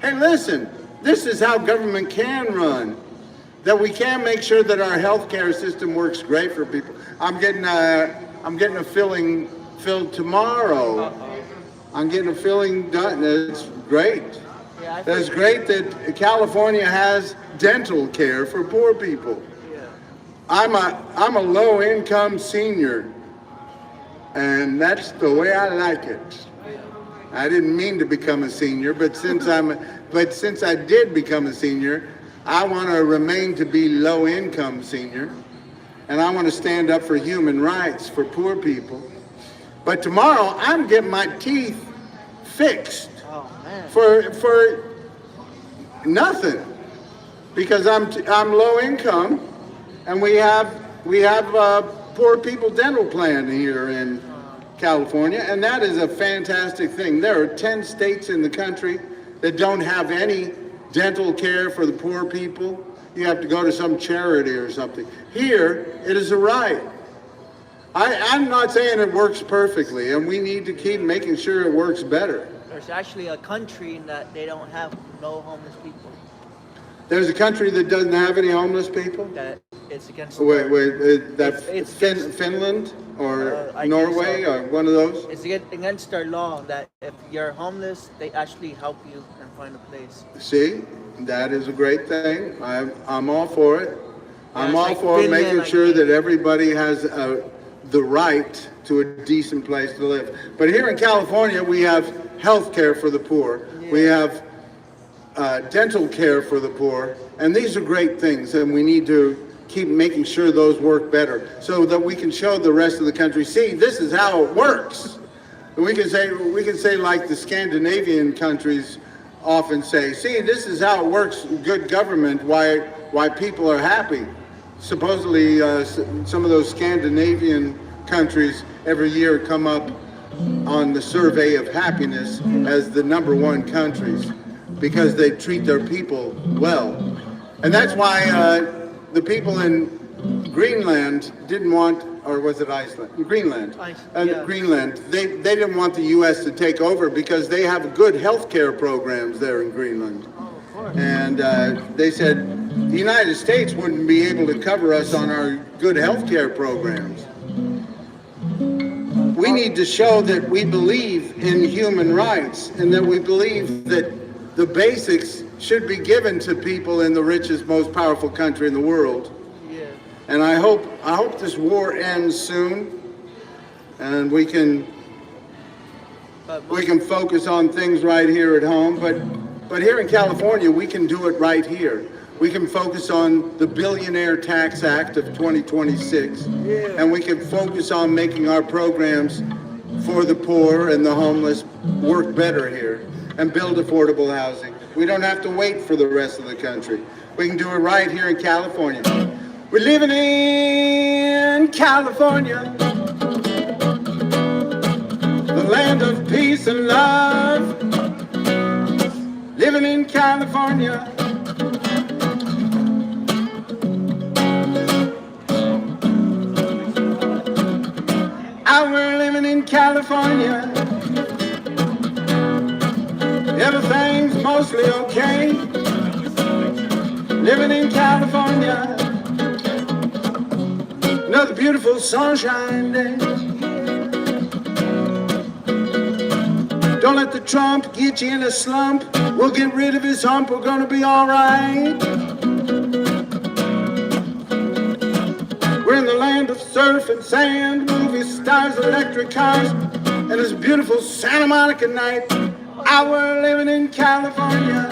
hey, listen, this is how government can run. That we can make sure that our healthcare system works great for people. I'm getting a filling filled tomorrow. I'm getting a filling done. It's great. Yeah, It's great that California has dental care for poor people. Yeah. I'm a low-income senior, and that's the way I like it. I didn't mean to become a senior, but since I did become a senior, I want to remain to be low-income senior, and I want to stand up for human rights for poor people. But tomorrow, I'm getting my teeth fixed Oh man. for Nothing, because I'm low income, and we have poor people dental plan here in California, and that is a fantastic thing. There are 10 states in the country that don't have any dental care for the poor people. You have to go to some charity or something. Here, it is a right. I'm not saying it works perfectly, and we need to keep making sure it works better. There's actually a country that they don't have no homeless people. There's a country that doesn't have any homeless people? That it's against. It's Finland or Norway or one of those? It's against their law that if you're homeless, they actually help you and find a place. See, that is a great thing. I'm all for it. I'm all like for Finland, making sure that everybody has the right to a decent place to live. But here in California, we have health care for the poor. Yeah. We have dental care for the poor. And these are great things, and we need to keep making sure those work better so that we can show the rest of the country, see, this is how it works. And we can say like the Scandinavian countries often say, see, this is how it works, good government, why people are happy. Supposedly, some of those Scandinavian countries every year come up on the survey of happiness as the #1 countries because they treat their people well. And that's why the people in Greenland didn't want, or was it Iceland? Greenland. Yeah. Greenland. They didn't want the U.S. to take over because they have good health care programs there in Greenland. Oh, of course. And they said the United States wouldn't be able to cover us on our good health care programs. We need to show that we believe in human rights and that we believe that the basics should be given to people in the richest, most powerful country in the world. Yeah. And I hope this war ends soon, and we can focus on things right here at home. But here in California, we can do it right here. We can focus on the Billionaire Tax Act of 2026, and we can focus on making our programs for the poor and the homeless work better here and build affordable housing. We don't have to wait for the rest of the country. We can do it right here in California. We're living in California, the land of peace and love. Living in California. We're living in California. Everything's mostly okay. Living in California. Another beautiful sunshine day. Don't let the Trump get you in a slump. We'll get rid of his hump. We're gonna be all right. We're in the land of surf and sand, movie stars, electric cars, and this beautiful Santa Monica night. We're living in California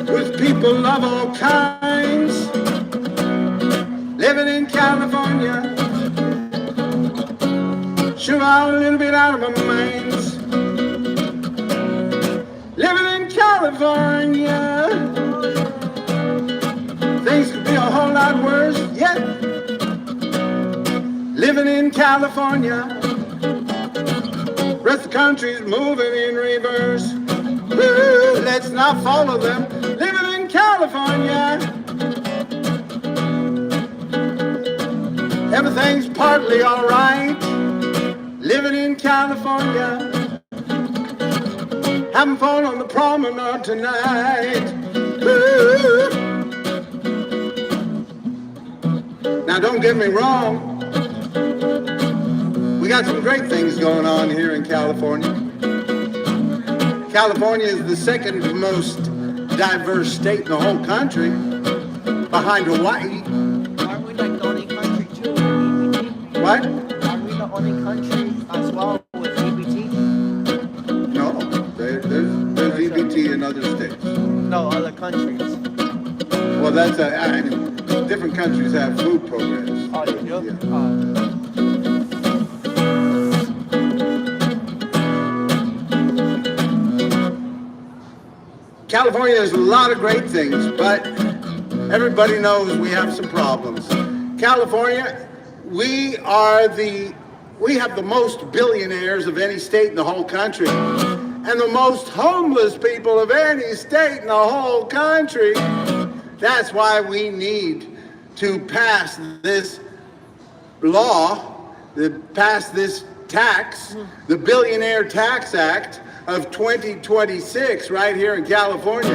with people of all kinds. Living in California, sure I'm a little bit out of my mind. Living in California, things could be a whole lot worse, yeah. Living in California, rest of the country's moving in reverse. Woo, let's not follow them. Living in California, everything's partly all right. Living in California, having fun on the promenade tonight. Woo. Now don't get me wrong, we got some great things going on here in California. California is the second most diverse state in the whole country, behind Hawaii. Aren't we like the only country too with EBT? What? Aren't we the only country as well with EBT? No, there's EBT in other states. No, other countries. Well, that's different countries have food programs. Oh, they do? Yeah. California has a lot of great things, but everybody knows we have some problems. California, we have the most billionaires of any state in the whole country, and the most homeless people of any state in the whole country. That's why we need to pass this law, pass this tax, the Billionaire Tax Act of 2026 right here in California.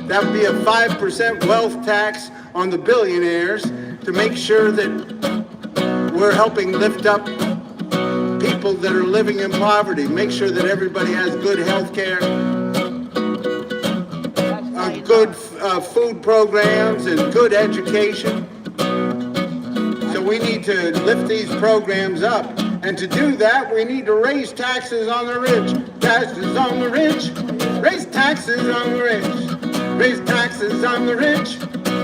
That would be a 5% wealth tax on the billionaires to make sure that we're helping lift up people that are living in poverty, make sure that everybody has good health care, good food programs, and good education. So we need to lift these programs up. And to do that, we need to raise taxes on the rich. Taxes on the rich. Raise taxes on the rich. Raise taxes on the rich.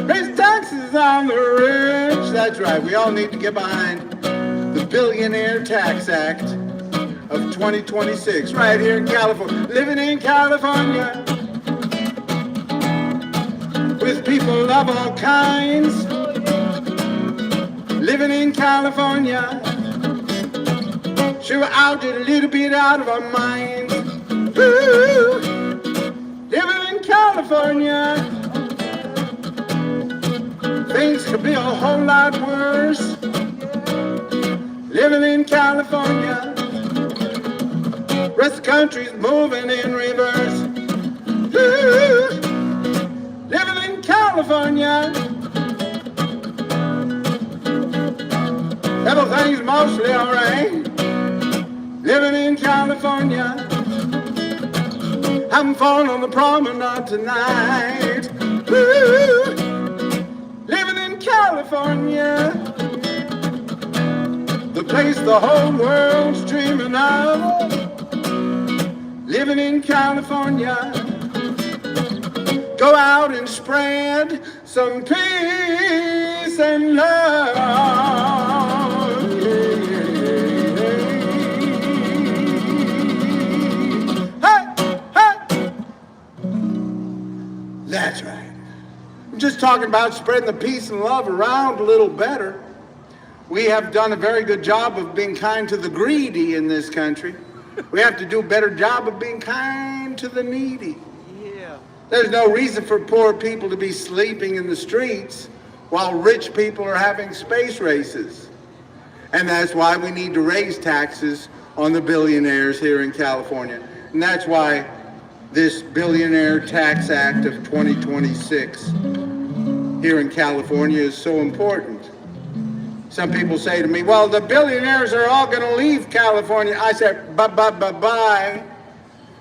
Raise taxes on the rich. That's right. We all need to get behind the Billionaire Tax Act of 2026 right here in California. Living in California with people of all kinds. Living in California. Sure, out a little bit out of our minds. Ooh, living in California, things could be a whole lot worse. Living in California, rest of the country's moving in reverse. Ooh, living in California, everything's mostly alright. Living in California, having fun on the promenade tonight. Woo! Living in California, the place the whole world's dreaming of. Living in California, go out and spread some peace and love. That's right. I'm just talking about spreading the peace and love around a little better. We have done a very good job of being kind to the greedy in this country. We have to do a better job of being kind to the needy. Yeah. There's no reason for poor people to be sleeping in the streets while rich people are having space races. And that's why we need to raise taxes on the billionaires here in California. And that's why this Billionaire Tax Act of 2026 here in California is so important. Some people say to me, well, the billionaires are all going to leave California. I said, bye.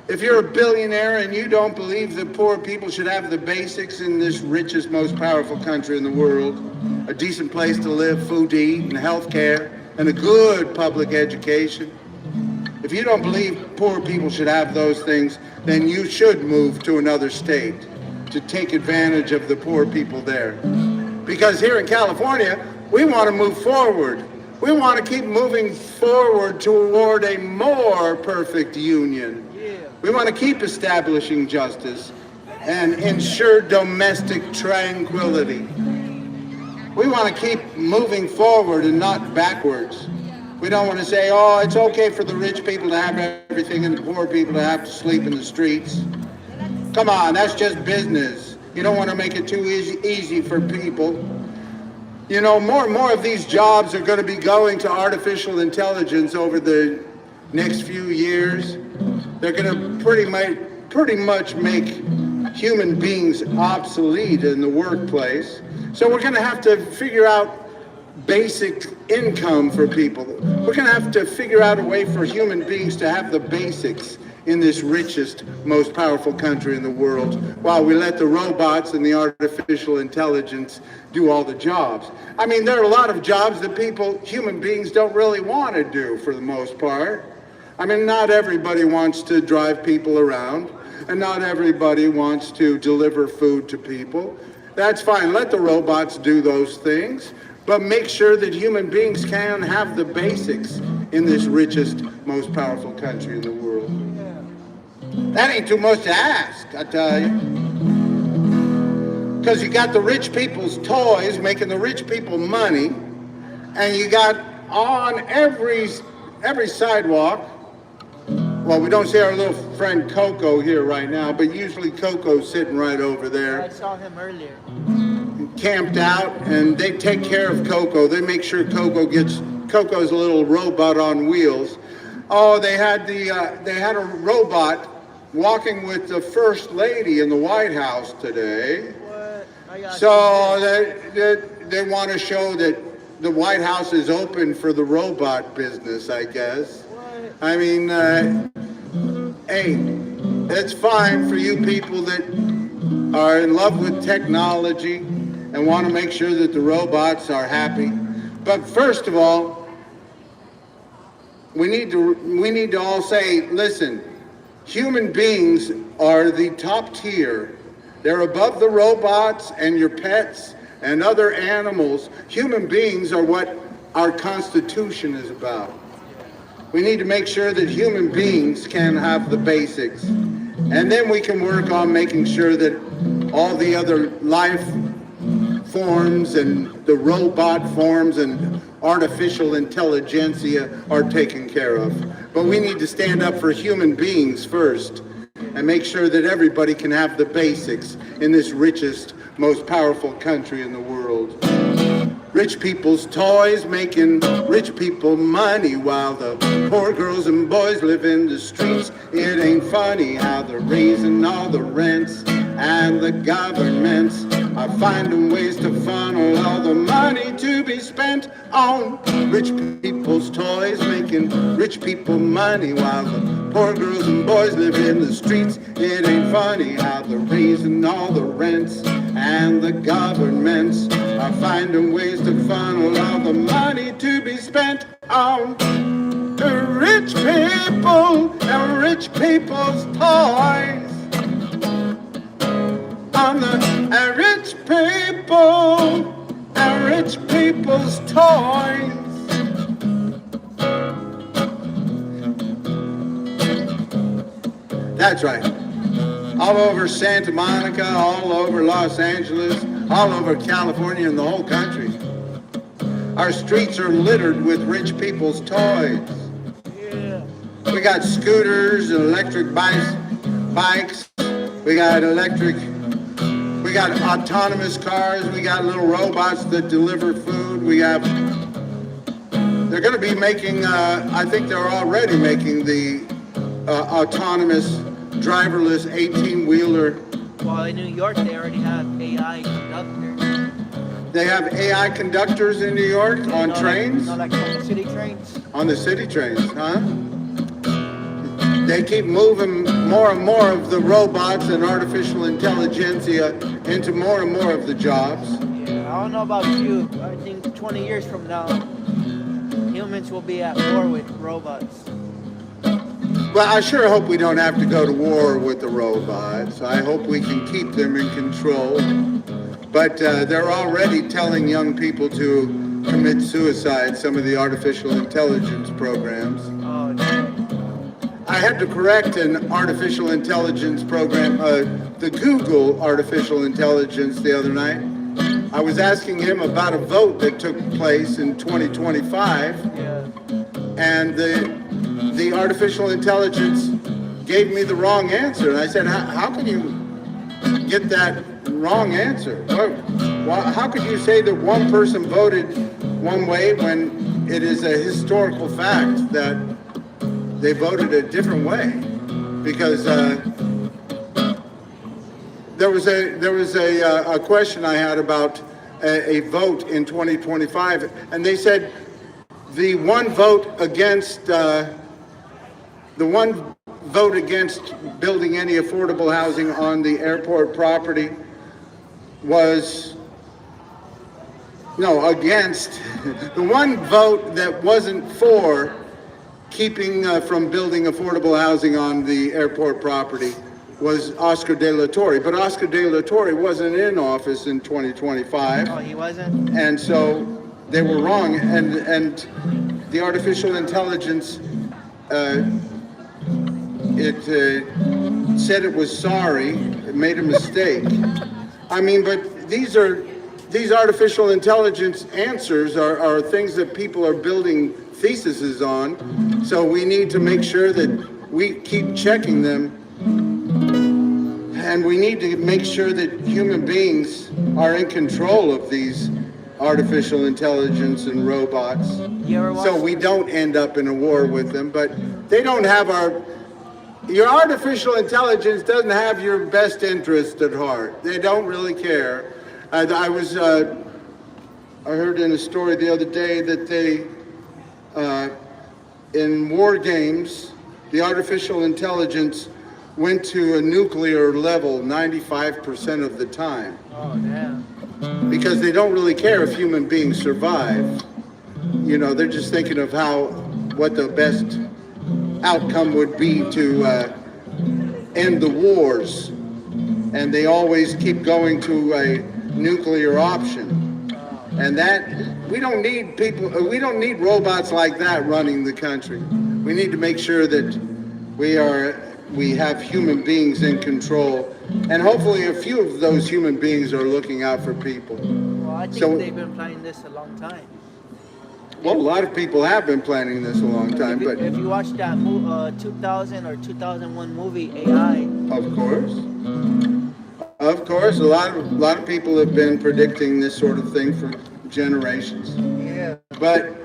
If you're a billionaire and you don't believe that poor people should have the basics in this richest, most powerful country in the world, a decent place to live, food to eat, and health care, and a good public education, if you don't believe poor people should have those things, then you should move to another state to take advantage of the poor people there. Because here in California, we want to move forward. We want to keep moving forward toward a more perfect union. We want to keep establishing justice and ensure domestic tranquility. We want to keep moving forward and not backwards. We don't want to say, oh, it's okay for the rich people to have everything and the poor people to have to sleep in the streets. Come on, that's just business. You don't want to make it too easy for people. You know, more and more of these jobs are going to be going to artificial intelligence over the next few years. They're going to pretty much make human beings obsolete in the workplace. So we're going to have to figure out basic income for people. We're going to have to figure out a way for human beings to have the basics in this richest, most powerful country in the world, while we let the robots and the artificial intelligence do all the jobs. I mean, there are a lot of jobs that human beings don't really want to do for the most part. I mean, not everybody wants to drive people around, and not everybody wants to deliver food to people. That's fine. Let the robots do those things, but make sure that human beings can have the basics in this richest, most powerful country in the world. That ain't too much to ask, I tell you. Because you got the rich people's toys making the rich people money, and you got on every sidewalk. Well, we don't see our little friend Coco here right now, but usually Coco's sitting right over there. I saw him earlier. Camped out, and they take care of Coco. They make sure Coco's a little robot on wheels. Oh, they had a robot walking with the First Lady in the White House today. What? So they want to show that the White House is open for the robot business, I guess. What? I mean, hey, it's fine for you people that are in love with technology and want to make sure that the robots are happy. But first of all, we need to all say, listen, human beings are the top tier. They're above the robots and your pets and other animals. Human beings are what our Constitution is about. We need to make sure that human beings can have the basics. And then we can work on making sure that all the other life forms and the robot forms and artificial intelligentsia are taken care of. But we need to stand up for human beings first and make sure that everybody can have the basics in this richest, most powerful country in the world. Rich people's toys making rich people money while the poor girls and boys live in the streets. It ain't funny how they're raising all the rents, and the governments are finding ways to funnel all the money to be spent on rich people's toys making rich people money while the poor girls and boys live in the streets. It ain't funny how they're raising all the rents, and the governments are finding ways to funnel all the money to be spent on the rich people and rich people's toys. On the rich people and rich people's toys. That's right. All over Santa Monica, all over Los Angeles, all over California and the whole country. Our streets are littered with rich people's toys. Yeah. We got scooters and electric bikes. We got autonomous cars. We got little robots that deliver food. They're going to be making, I think they're already making the autonomous driverless 18-wheeler. Well, in New York, they already have AI conductors. They have AI conductors in New York on trains? Like on the city trains? On the city trains, huh? They keep moving more and more of the robots and artificial intelligentsia into more and more of the jobs. Yeah, I don't know about you. I think 20 years from now, humans will be at war with robots. Well, I sure hope we don't have to go to war with the robots. I hope we can keep them in control. But they're already telling young people to commit suicide, some of the artificial intelligence programs. Oh, no. I had to correct an artificial intelligence program, the Google artificial intelligence the other night. I was asking him about a vote that took place in 2025, Yeah. and the artificial intelligence gave me the wrong answer. And I said, how can you get that wrong answer? How could you say that one person voted one way when it is a historical fact that they voted a different way? Because there was a question I had about a vote in 2025, and they said the one vote against building any affordable housing on the airport property was against. The one vote that wasn't for keeping from building affordable housing on the airport property was Oscar De La Torre. But Oscar De La Torre wasn't in office in 2025. Oh, he wasn't? And so they were wrong. And the artificial intelligence, it said it was sorry, it made a mistake. I mean, but these artificial intelligence answers are things that people are building theses on. So we need to make sure that we keep checking them, and we need to make sure that human beings are in control of these artificial intelligence and robots, so we don't end up in a war with them. But they don't have your artificial intelligence doesn't have your best interest at heart. They don't really care. I heard in a story the other day that in war games, the artificial intelligence went to a nuclear level 95% of the time. Oh, damn. Because they don't really care if human beings survive. You know, they're just thinking of what the best outcome would be to end the wars. And they always keep going to a nuclear option. And we don't need robots like that running the country. We need to make sure that we have human beings in control, and hopefully a few of those human beings are looking out for people. Well, I think they've been planning this a long time. Well, a lot of people have been planning this a long time, but if you watch that 2000 or 2001 movie AI, of course, a lot of people have been predicting this sort of thing for generations. Yeah. But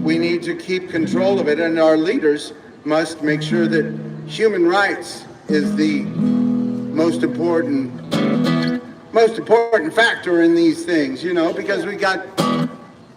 we need to keep control of it, and our leaders must make sure that human rights is the most important factor in these things, you know, because we got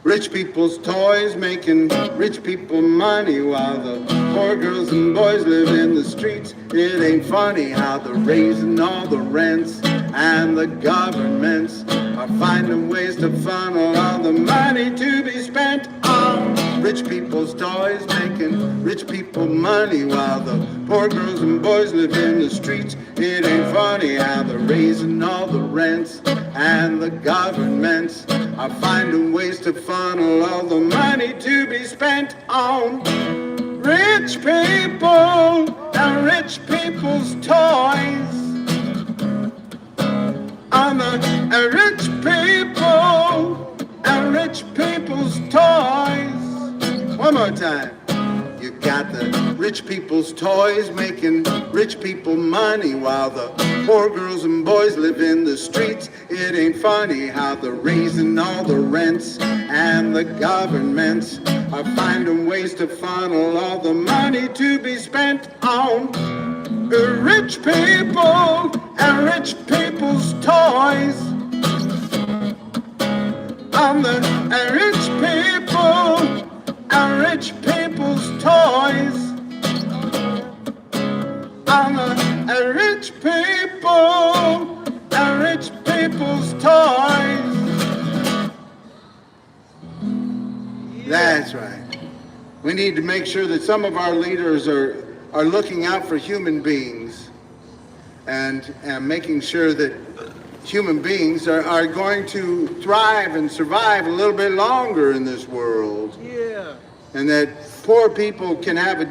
rich people's toys making rich people money while the poor girls and boys live in the streets. It ain't funny how they're raising all the rents, and the governments are finding ways to funnel all the money to be spent on rich people's toys making rich people money while the poor girls and boys live in the streets. It ain't funny how they're raising all the rents, and the governments are finding ways to funnel all the money to be spent on rich people and rich people's toys. On the rich people and rich people's toys. One more time. You got the rich people's toys making rich people money while the poor girls and boys live in the streets. It ain't funny how they're raising all the rents, and the governments are finding ways to funnel all the money to be spent on rich people and rich people's toys. On the rich people and rich people's toys. On the rich people and rich people's toys. That's right. We need to make sure that some of our leaders are looking out for human beings and making sure that human beings are going to thrive and survive a little bit longer in this world. Yeah. And that poor people can have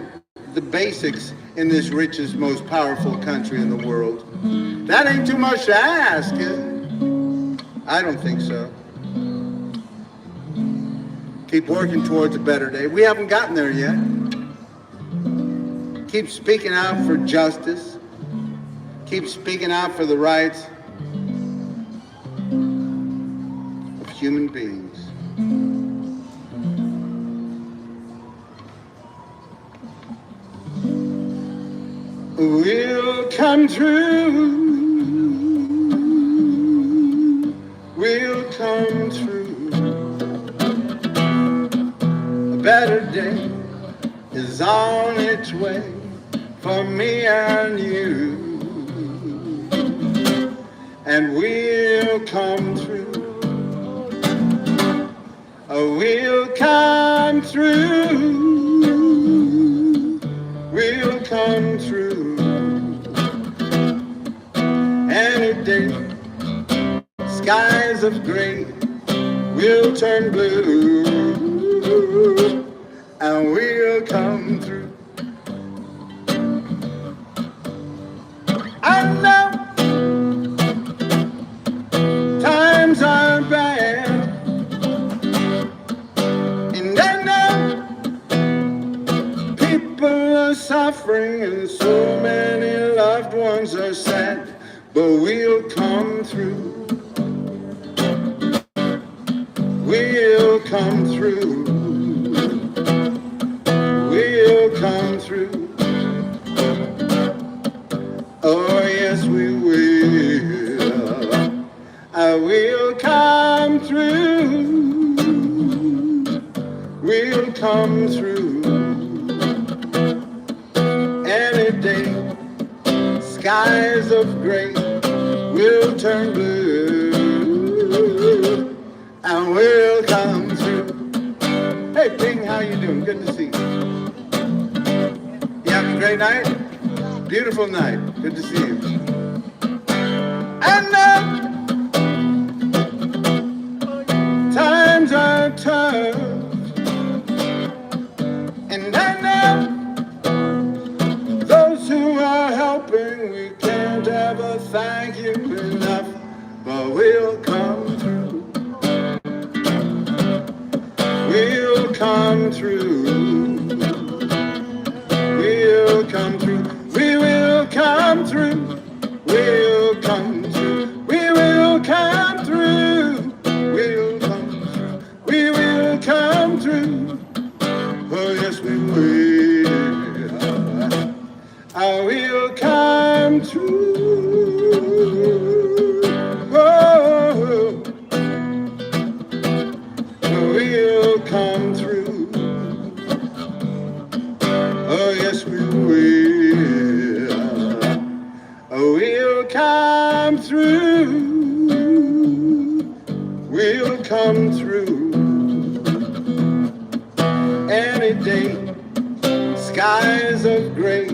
the basics in this richest, most powerful country in the world. That ain't too much to ask, is it? I don't think so. Keep working towards a better day. We haven't gotten there yet. Keep speaking out for justice. Keep speaking out for the rights of human beings. We'll come through. We'll come through. A better day is on its way for me and you. And we'll come through. We'll come through. We'll come through. Any day, skies of gray will turn blue, and we'll come through. I know time songs are sad, but we'll come through. We'll come through. We'll come through. Oh, yes, we will. I will come through. We'll come through. Any day, skies of gray will turn blue. And we'll come through. Hey, Ping, how you doing? Good to see you. You having a great night? Beautiful night. Good to see you. And times are tough. And I know those who are helping, we can't ever thank you enough. But we'll come through. We'll come through. We'll come through. We will come through. We'll come through. We will come through. We'll come through. We will come through. Oh, yes, we will. I will come through. Oh, we'll come through. Oh, yes, we will. Oh, we'll come through. We'll come through. Any day, skies of gray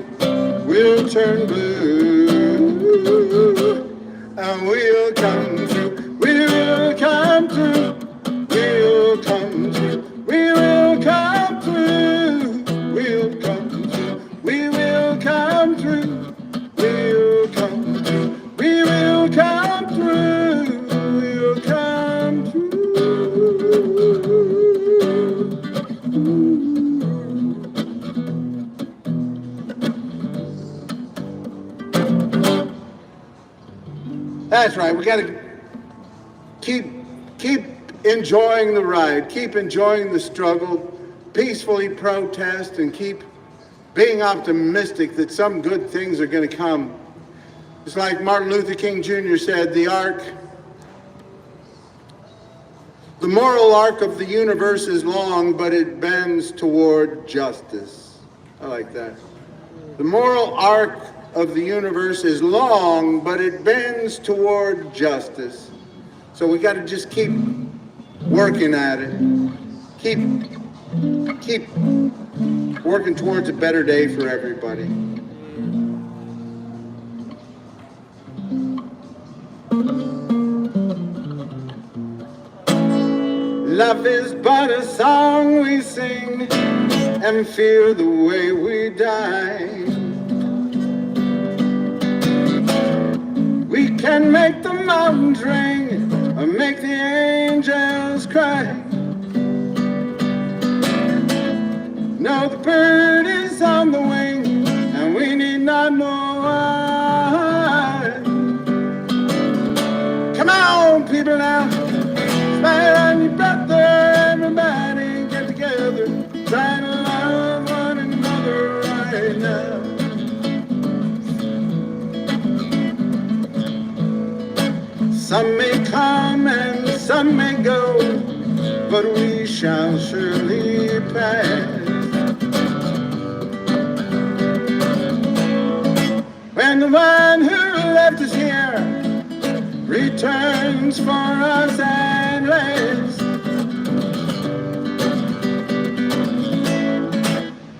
will turn blue. And we'll come through. We will come through. We'll come through. We will come through. We'll come through. We will come through. We'll come through. We will come through. We'll come through. That's right. We got to keep enjoying the ride, keep enjoying the struggle, peacefully protest, and keep being optimistic that some good things are going to come. It's like Martin Luther King Jr. said, the moral arc of the universe is long, but it bends toward justice. I like that. The moral arc of the universe is long, but it bends toward justice. So we got to just keep working at it. Keep working towards a better day for everybody. Love is but a song we sing and feel the way we die. We can make the mountains ring or make the angels cry. No, the bird is on the wing and we need not know why. Come on, people now, smile on your brother, everybody get together, try to love one another right now. Some may come and some may go, but we shall surely pass. When the one who left us here returns for us at last,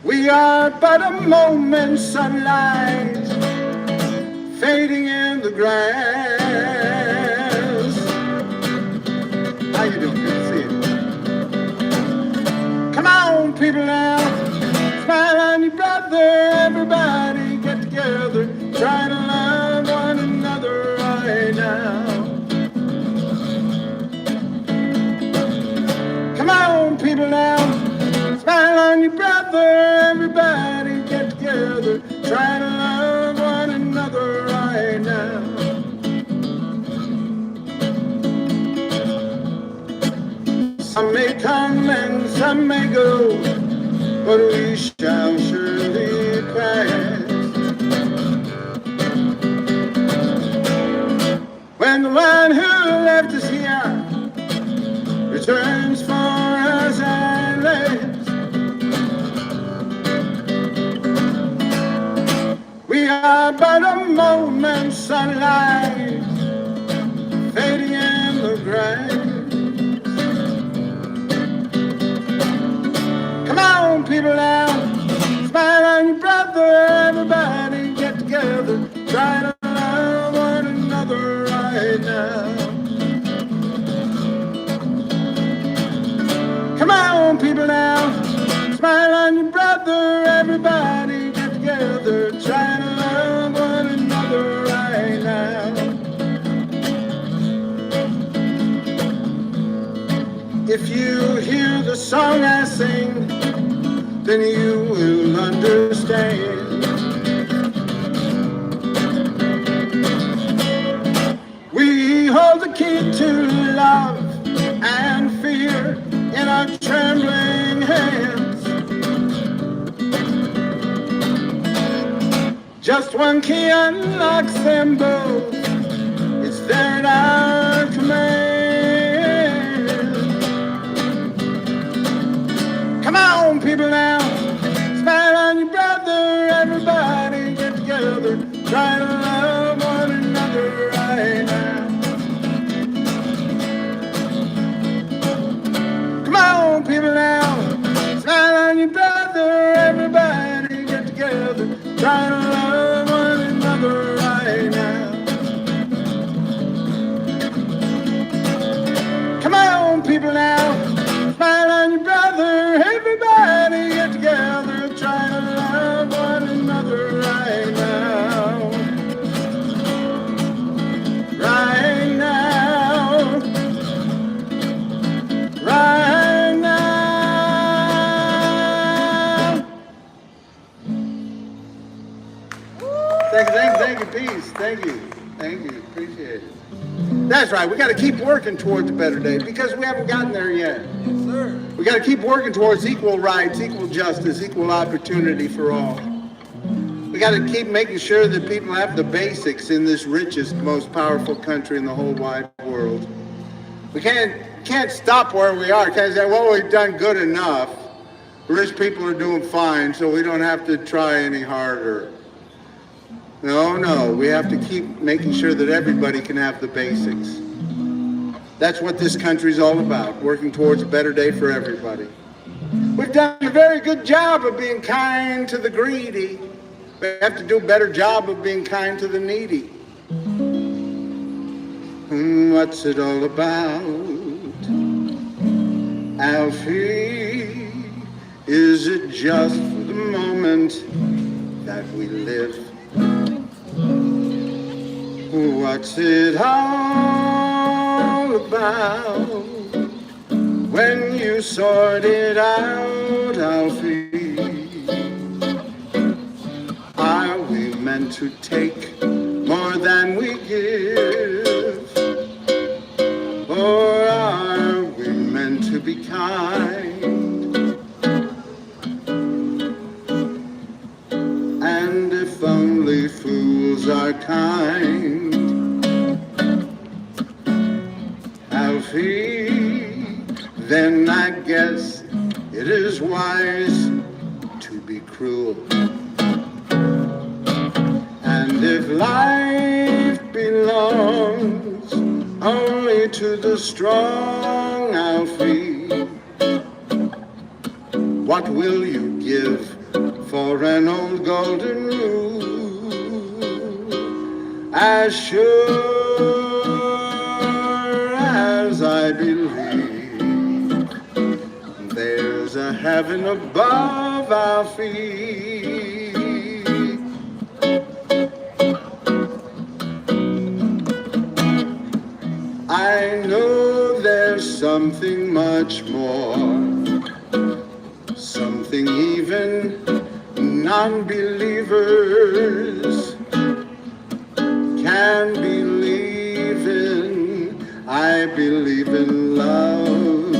we are but a moment's sunlight fading in the grass. How you doing? Good to see you. Come on, people now, smile on your brother, everybody get together, try to love one another right now. Come on, people now, smile on your brother, everybody get together, try to love one another right now. Some may come and some may go, but we shall surely pass. When the one who left us here returns for us at last, we are but a moment's sunlight fading in the grass. Come on, people now, smile on your brother, everybody get together, try to love one another right now. Come on, people now, smile on your brother, everybody get together, try to love one another right now. If you hear the song I sing, then you will understand. We hold the key to love and fear in our trembling hands. Just one key unlocks them both. It's there at our command. Come on, people now, smile on your brother, everybody get together, try to love one another right now. Come on, people now, smile on your brother, everybody get together, try to love one another right now. Come on, people now, smile on your brother, everybody get together, try to love one another right now. Right now. Right now. Thank you, peace. Thank you, appreciate it. That's right, we got to keep working towards a better day because we haven't gotten there yet. Yes, sir. We got to keep working towards equal rights, equal justice, equal opportunity for all. We got to keep making sure that people have the basics in this richest, most powerful country in the whole wide world. We can't stop where we are. Can't say, well, we've done good enough. Rich people are doing fine, so we don't have to try any harder. No, we have to keep making sure that everybody can have the basics. That's what this country's all about, working towards a better day for everybody. We've done a very good job of being kind to the greedy. We have to do a better job of being kind to the needy. What's it all about, Alfie? Is it just for the moment that we live? What's it all about when you sort it out, Alfie? Are we meant to take more than we give? Or are we meant to be kind? And if only fools are kind, Alfie, then I guess it is wise to be cruel. And if life belongs only to the strong, Alfie, what will you give for an old golden rule? As sure as I believe there's a heaven above, Alfie, I know there's something much more, something even non-believers can believe in. I believe in love,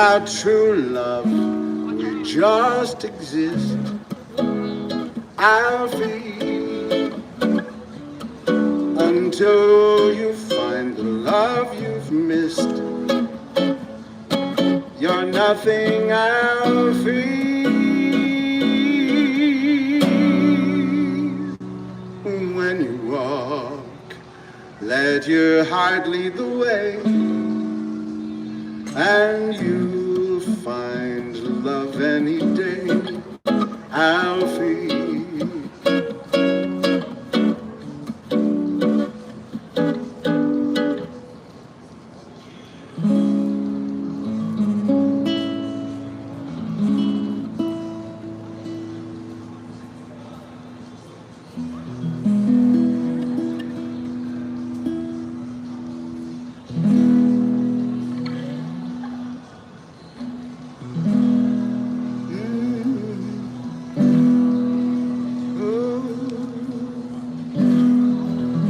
Without true love, we just exist. Alfie, until you find the love you've missed. You're nothing, Alfie. When you walk, let your heart lead the way, and you'll find love any day, Alfie.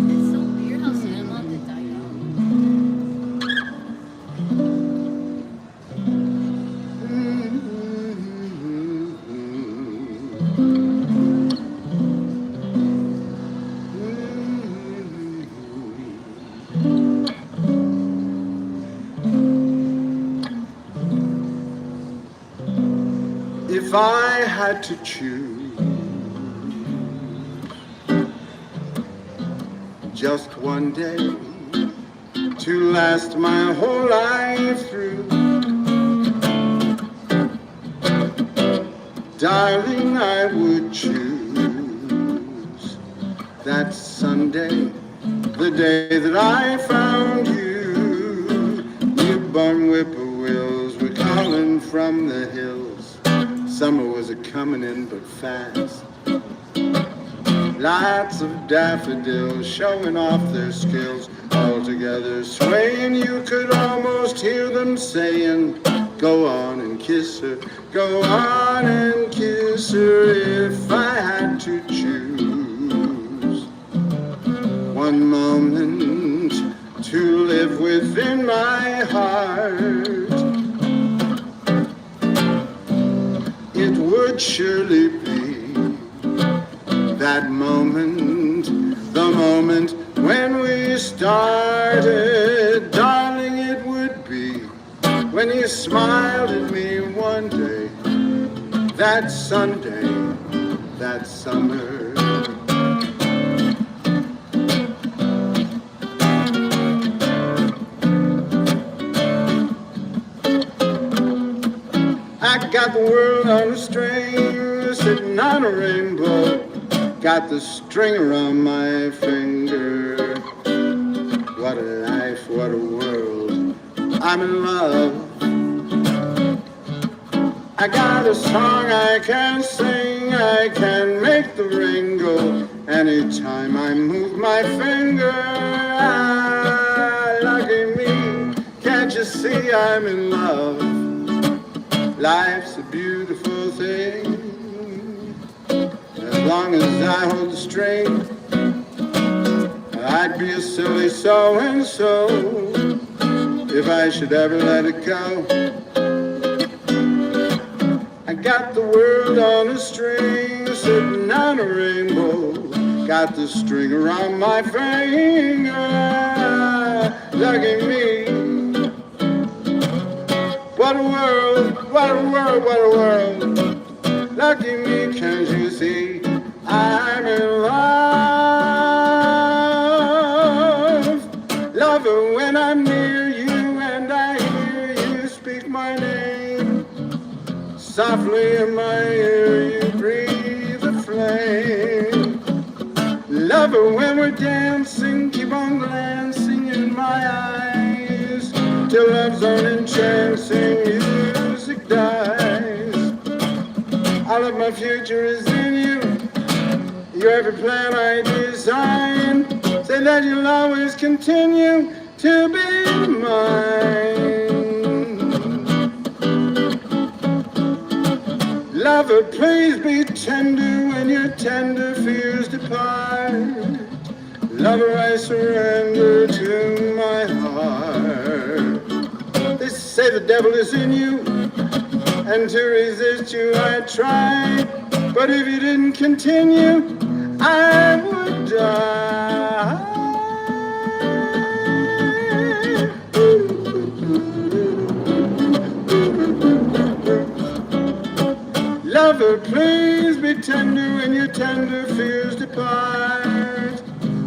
It's so weird how Sandlot could die young. If I had to choose just one day to last my whole life through, darling, I would choose that Sunday, the day that I found you. You bum whippoorwills were calling from the hills. Summer was a-comin' in but fast. Lots of daffodils showing off their skills, all together swaying. You could almost hear them saying, go on and kiss her, go on and kiss her. If I had to choose one moment to live within my heart, it would surely be that moment, the moment when we started. Darling, it would be when you smiled at me one day, that Sunday, that summer. I got the world on a string, sitting on a rainbow. Got the string around my finger. What a life, what a world. I'm in love. I got a song I can sing, I can make the ring go. Anytime I move my finger, lucky me. Can't you see I'm in love? Life's a beautiful thing. As long as I hold the string, I'd be a silly so-and-so if I should ever let it go. I got the world on a string, sitting on a rainbow. Got the string around my finger. Lucky me. What a world, what a world, what a world. Lucky me, can't you see? I'm in love. Love her when I'm near you and I hear you speak my name. Softly in my ear you breathe a flame. Love her when we're dancing, keep on glancing in my eyes, till love's unentrancing music dies. All of my future is in you. You're every plan I design. Say that you'll always continue to be mine. Lover, please be tender when your tender fears depart. Lover, I surrender to my heart. This say the devil is in you, and to resist you I try. But if you didn't continue, I would die. Lover, please be tender when your tender fears depart.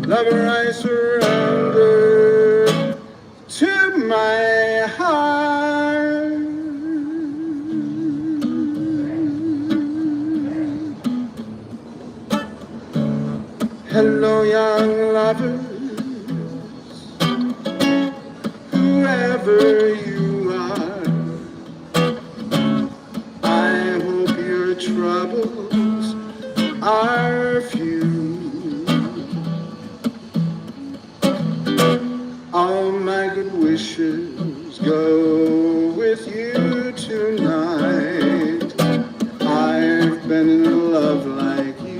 Lover, I surrender to my heart. Hello, young lovers, whoever you are. I hope your troubles are few. All my good wishes go with you tonight. I've been in love like you.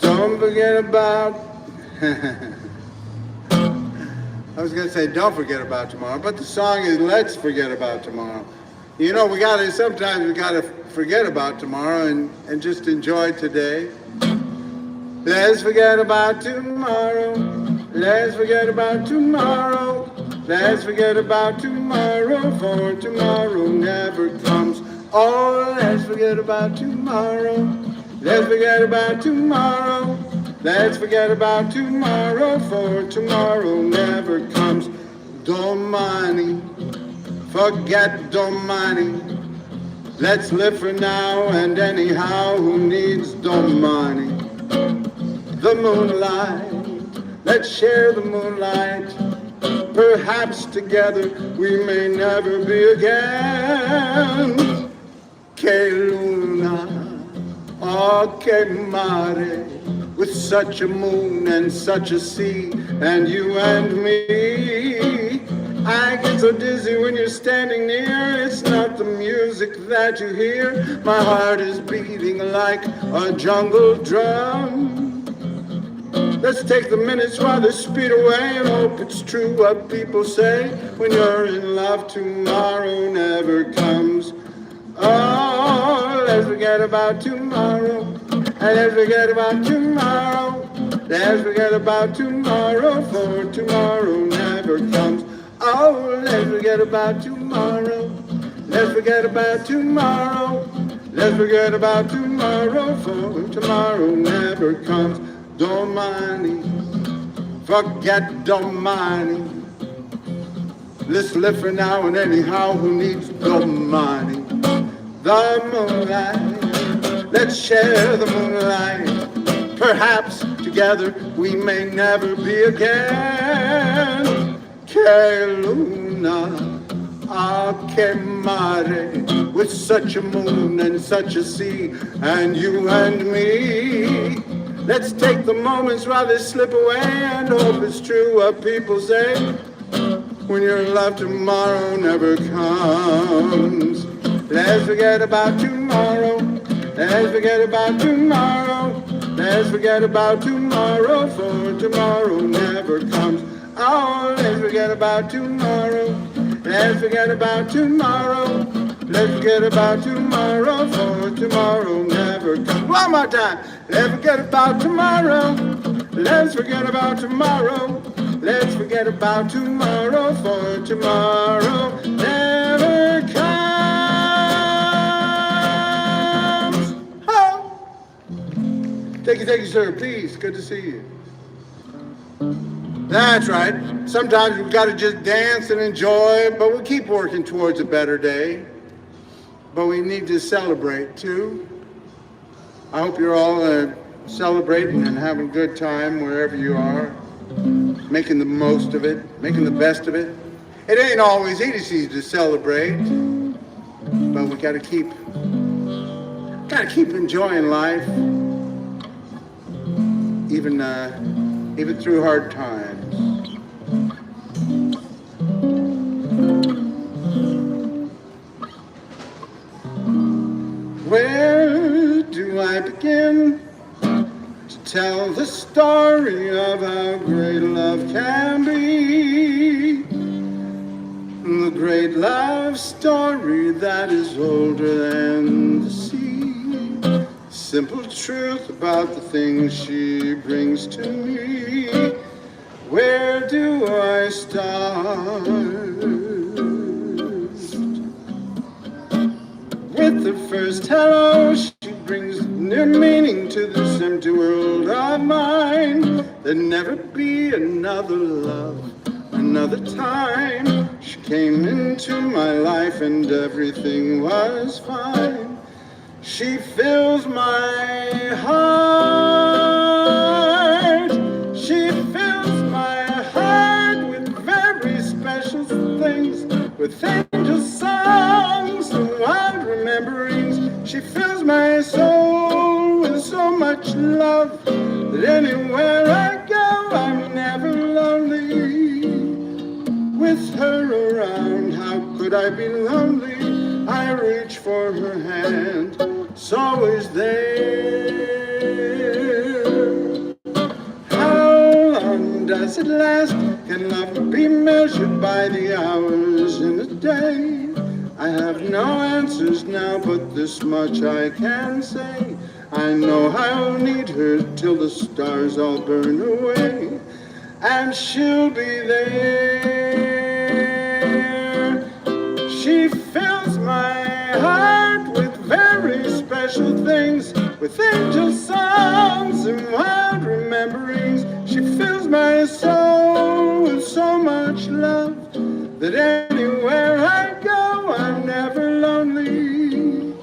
Don't forget about, I was going to say don't forget about tomorrow, but the song is let's forget about tomorrow. You know, sometimes we gotta forget about tomorrow and just enjoy today. Let's forget about tomorrow. Let's forget about tomorrow. Let's forget about tomorrow, for tomorrow never comes. Oh, let's forget about tomorrow. Let's forget about tomorrow. Let's forget about tomorrow, for tomorrow never comes. Domani, forget domani. Let's live for now and anyhow, who needs domani? The moonlight, let's share the moonlight. Perhaps together we may never be again. Que luna, oh que mare, with such a moon and such a sea, and you and me. I get so dizzy when you're standing near. It's not the music that you hear. My heart is beating like a jungle drum. Let's take the minutes while they speed away and hope it's true what people say. When you're in love, tomorrow never comes. Oh, let's forget about tomorrow. And let's forget about tomorrow. Let's forget about tomorrow, for tomorrow never comes. Oh, let's forget about tomorrow. Let's forget about tomorrow. Let's forget about tomorrow, for tomorrow never comes. Domani, forget domani. Let's live for now and anyhow, who needs domani? The moonlight, let's share the moonlight. Perhaps together we may never be again. Que luna, ah que mare, with such a moon and such a sea, and you and me. Let's take the moments while they slip away and hope it's true what people say. When you're in love, tomorrow never comes. Let's forget about tomorrow. Let's forget about tomorrow. Let's forget about tomorrow, for tomorrow never comes. Oh, let's forget about tomorrow. Let's forget about tomorrow. Let's forget about tomorrow, for tomorrow never comes. One more time. Let's forget about tomorrow. Let's forget about tomorrow. Let's forget about tomorrow, for tomorrow never comes. Oh. Thank you, sir. Please, good to see you. That's right. Sometimes we've got to just dance and enjoy, but we'll keep working towards a better day. But we need to celebrate too. I hope you're all celebrating and having a good time wherever you are. making the most of it, making the best of it. It ain't always easy to celebrate, but we gotta keep enjoying life, even through hard times. Where do I begin to tell the story of how great love can be? The great love story that is older than the sea. Simple truth about the things she brings to me. Where do I start? With the first hello, she brings new meaning to this empty world of mine. There'd never be another love, another time. She came into my life and everything was fine. She fills my heart. She fills my heart with very special things, with angel songs and wild rememberings. She fills my soul with so much love that anywhere I go, I'm never lonely. With her around, how could I be lonely? I reach for her hand, it's always there. How long does it last? Can love be measured by the hours in a day? I have no answers now, but this much I can say. I know I'll need her till the stars all burn away, and she'll be there. She fills my heart with very special things, with angel songs and wild rememberings. She fills my soul with so much love that anywhere I go, I'm never lonely.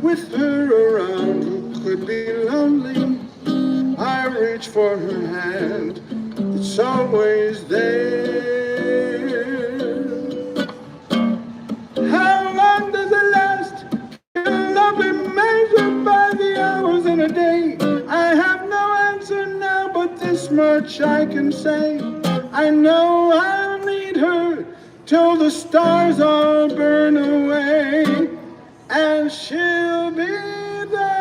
With her around, who could be lonely? I reach for her hand, it's always there. How long does it last? Can love be measured by the hours in a day? I have no answer now, but this much I can say. I know I'll need her till the stars all burn away, and she'll be there.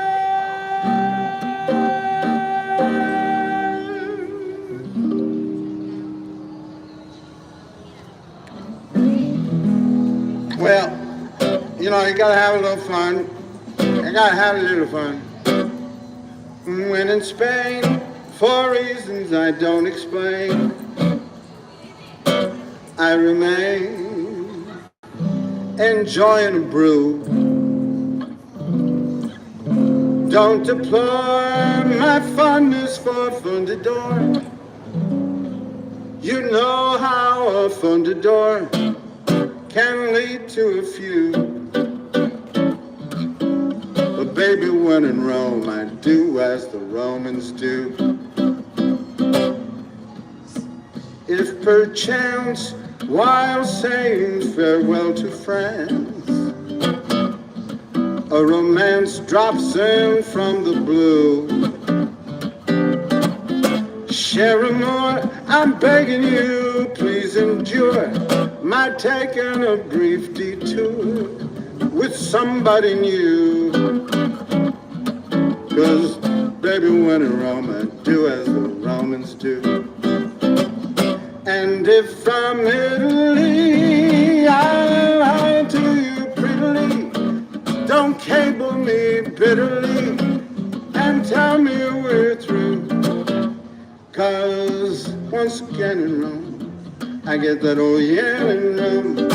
Well, you know, you gotta have a little fun. You gotta have a little fun. When in Spain, for reasons I don't explain, I remain enjoying a brew. Don't deplore my fondness for Fundador. You know how a Fundador can lead to a few. But baby, when in Rome, I do as the Romans do. If perchance, while saying farewell to France, a romance drops in from the blue, share a more, I'm begging you, please endure my taking a brief detour with somebody new. 'Cause baby, when in Rome, I do as the Romans do. And if from Italy I'll lie to you prettily, don't cable me bitterly and tell me we're through. 'Cause once again in Rome, I get that old yen in Rome.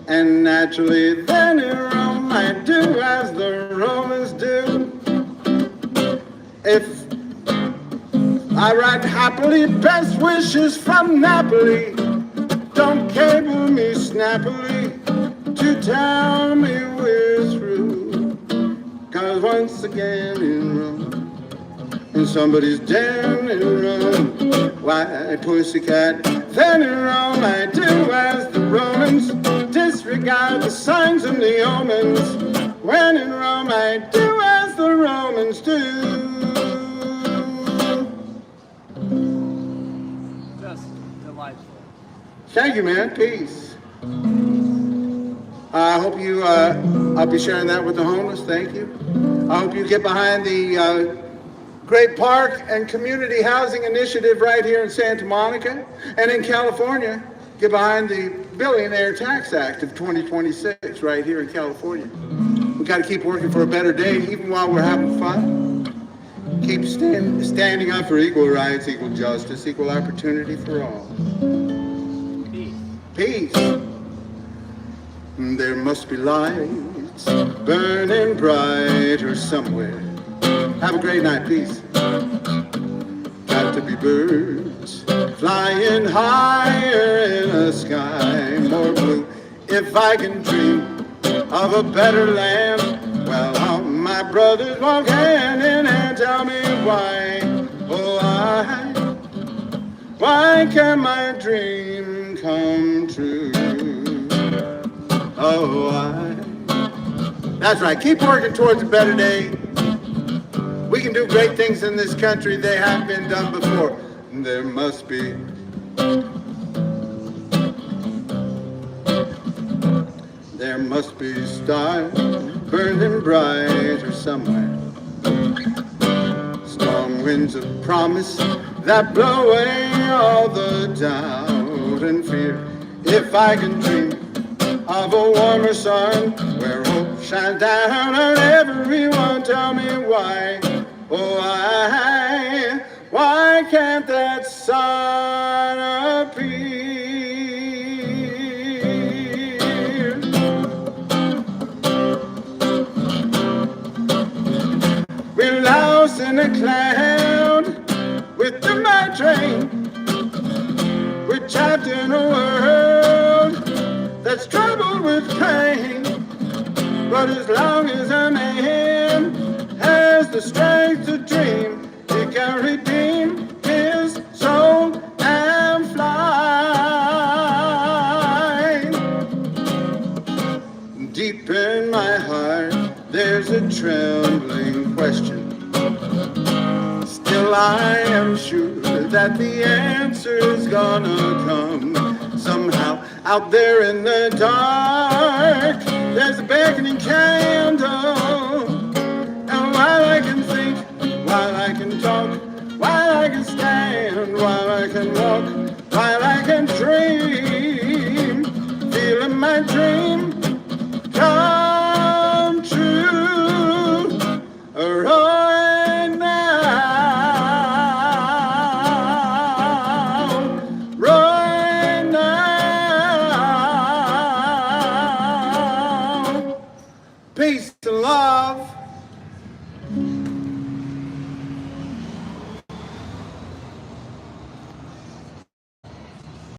And naturally then in Rome, I do as the Romans do. If I write happily, best wishes from Napoli, don't cable me snappily to tell me we're through. 'Cause once again in Rome, in somebody's den in Rome, white pussycat. Then in Rome I do as the Romans, disregard the signs and the omens. When in Rome I do as the Romans do. Just delightful. Thank you, man. Peace. I hope you, I'll be sharing that with the homeless. Thank you. I hope you get behind the Great Park and Community Housing Initiative right here in Santa Monica. And in California, get behind the Billionaire Tax Act of 2026 right here in California. We got to keep working for a better day, even while we're having fun. Keep standing up for equal rights, equal justice, equal opportunity for all. Peace. There must be lights burning brighter somewhere. Have a great night. Peace. Got to be birds flying higher in a sky more blue. If I can dream of a better land, well, all my brothers walk hand in hand. Tell me why, oh why can't my dream come true? Oh, that's right. Keep working towards a better day. We can do great things in this country. They have been done before. There must be stars burning brighter somewhere. Strong winds of promise that blow away all the doubt and fear. If I can dream of a warmer sun where hope shines down on everyone, tell me why, oh why can't that sun appear? We're lost in a cloud with the night train. We're trapped in a world that's troubled with pain. But as long as a man has the strength to dream, he can redeem his soul and fly. Deep in my heart, there's a trembling question. Still I am sure that the answer's gonna come somehow. Out there in the dark, there's a beckoning candle. And while I can think, while I can talk, while I can stand, while I can walk, while I can dream, feeling my dream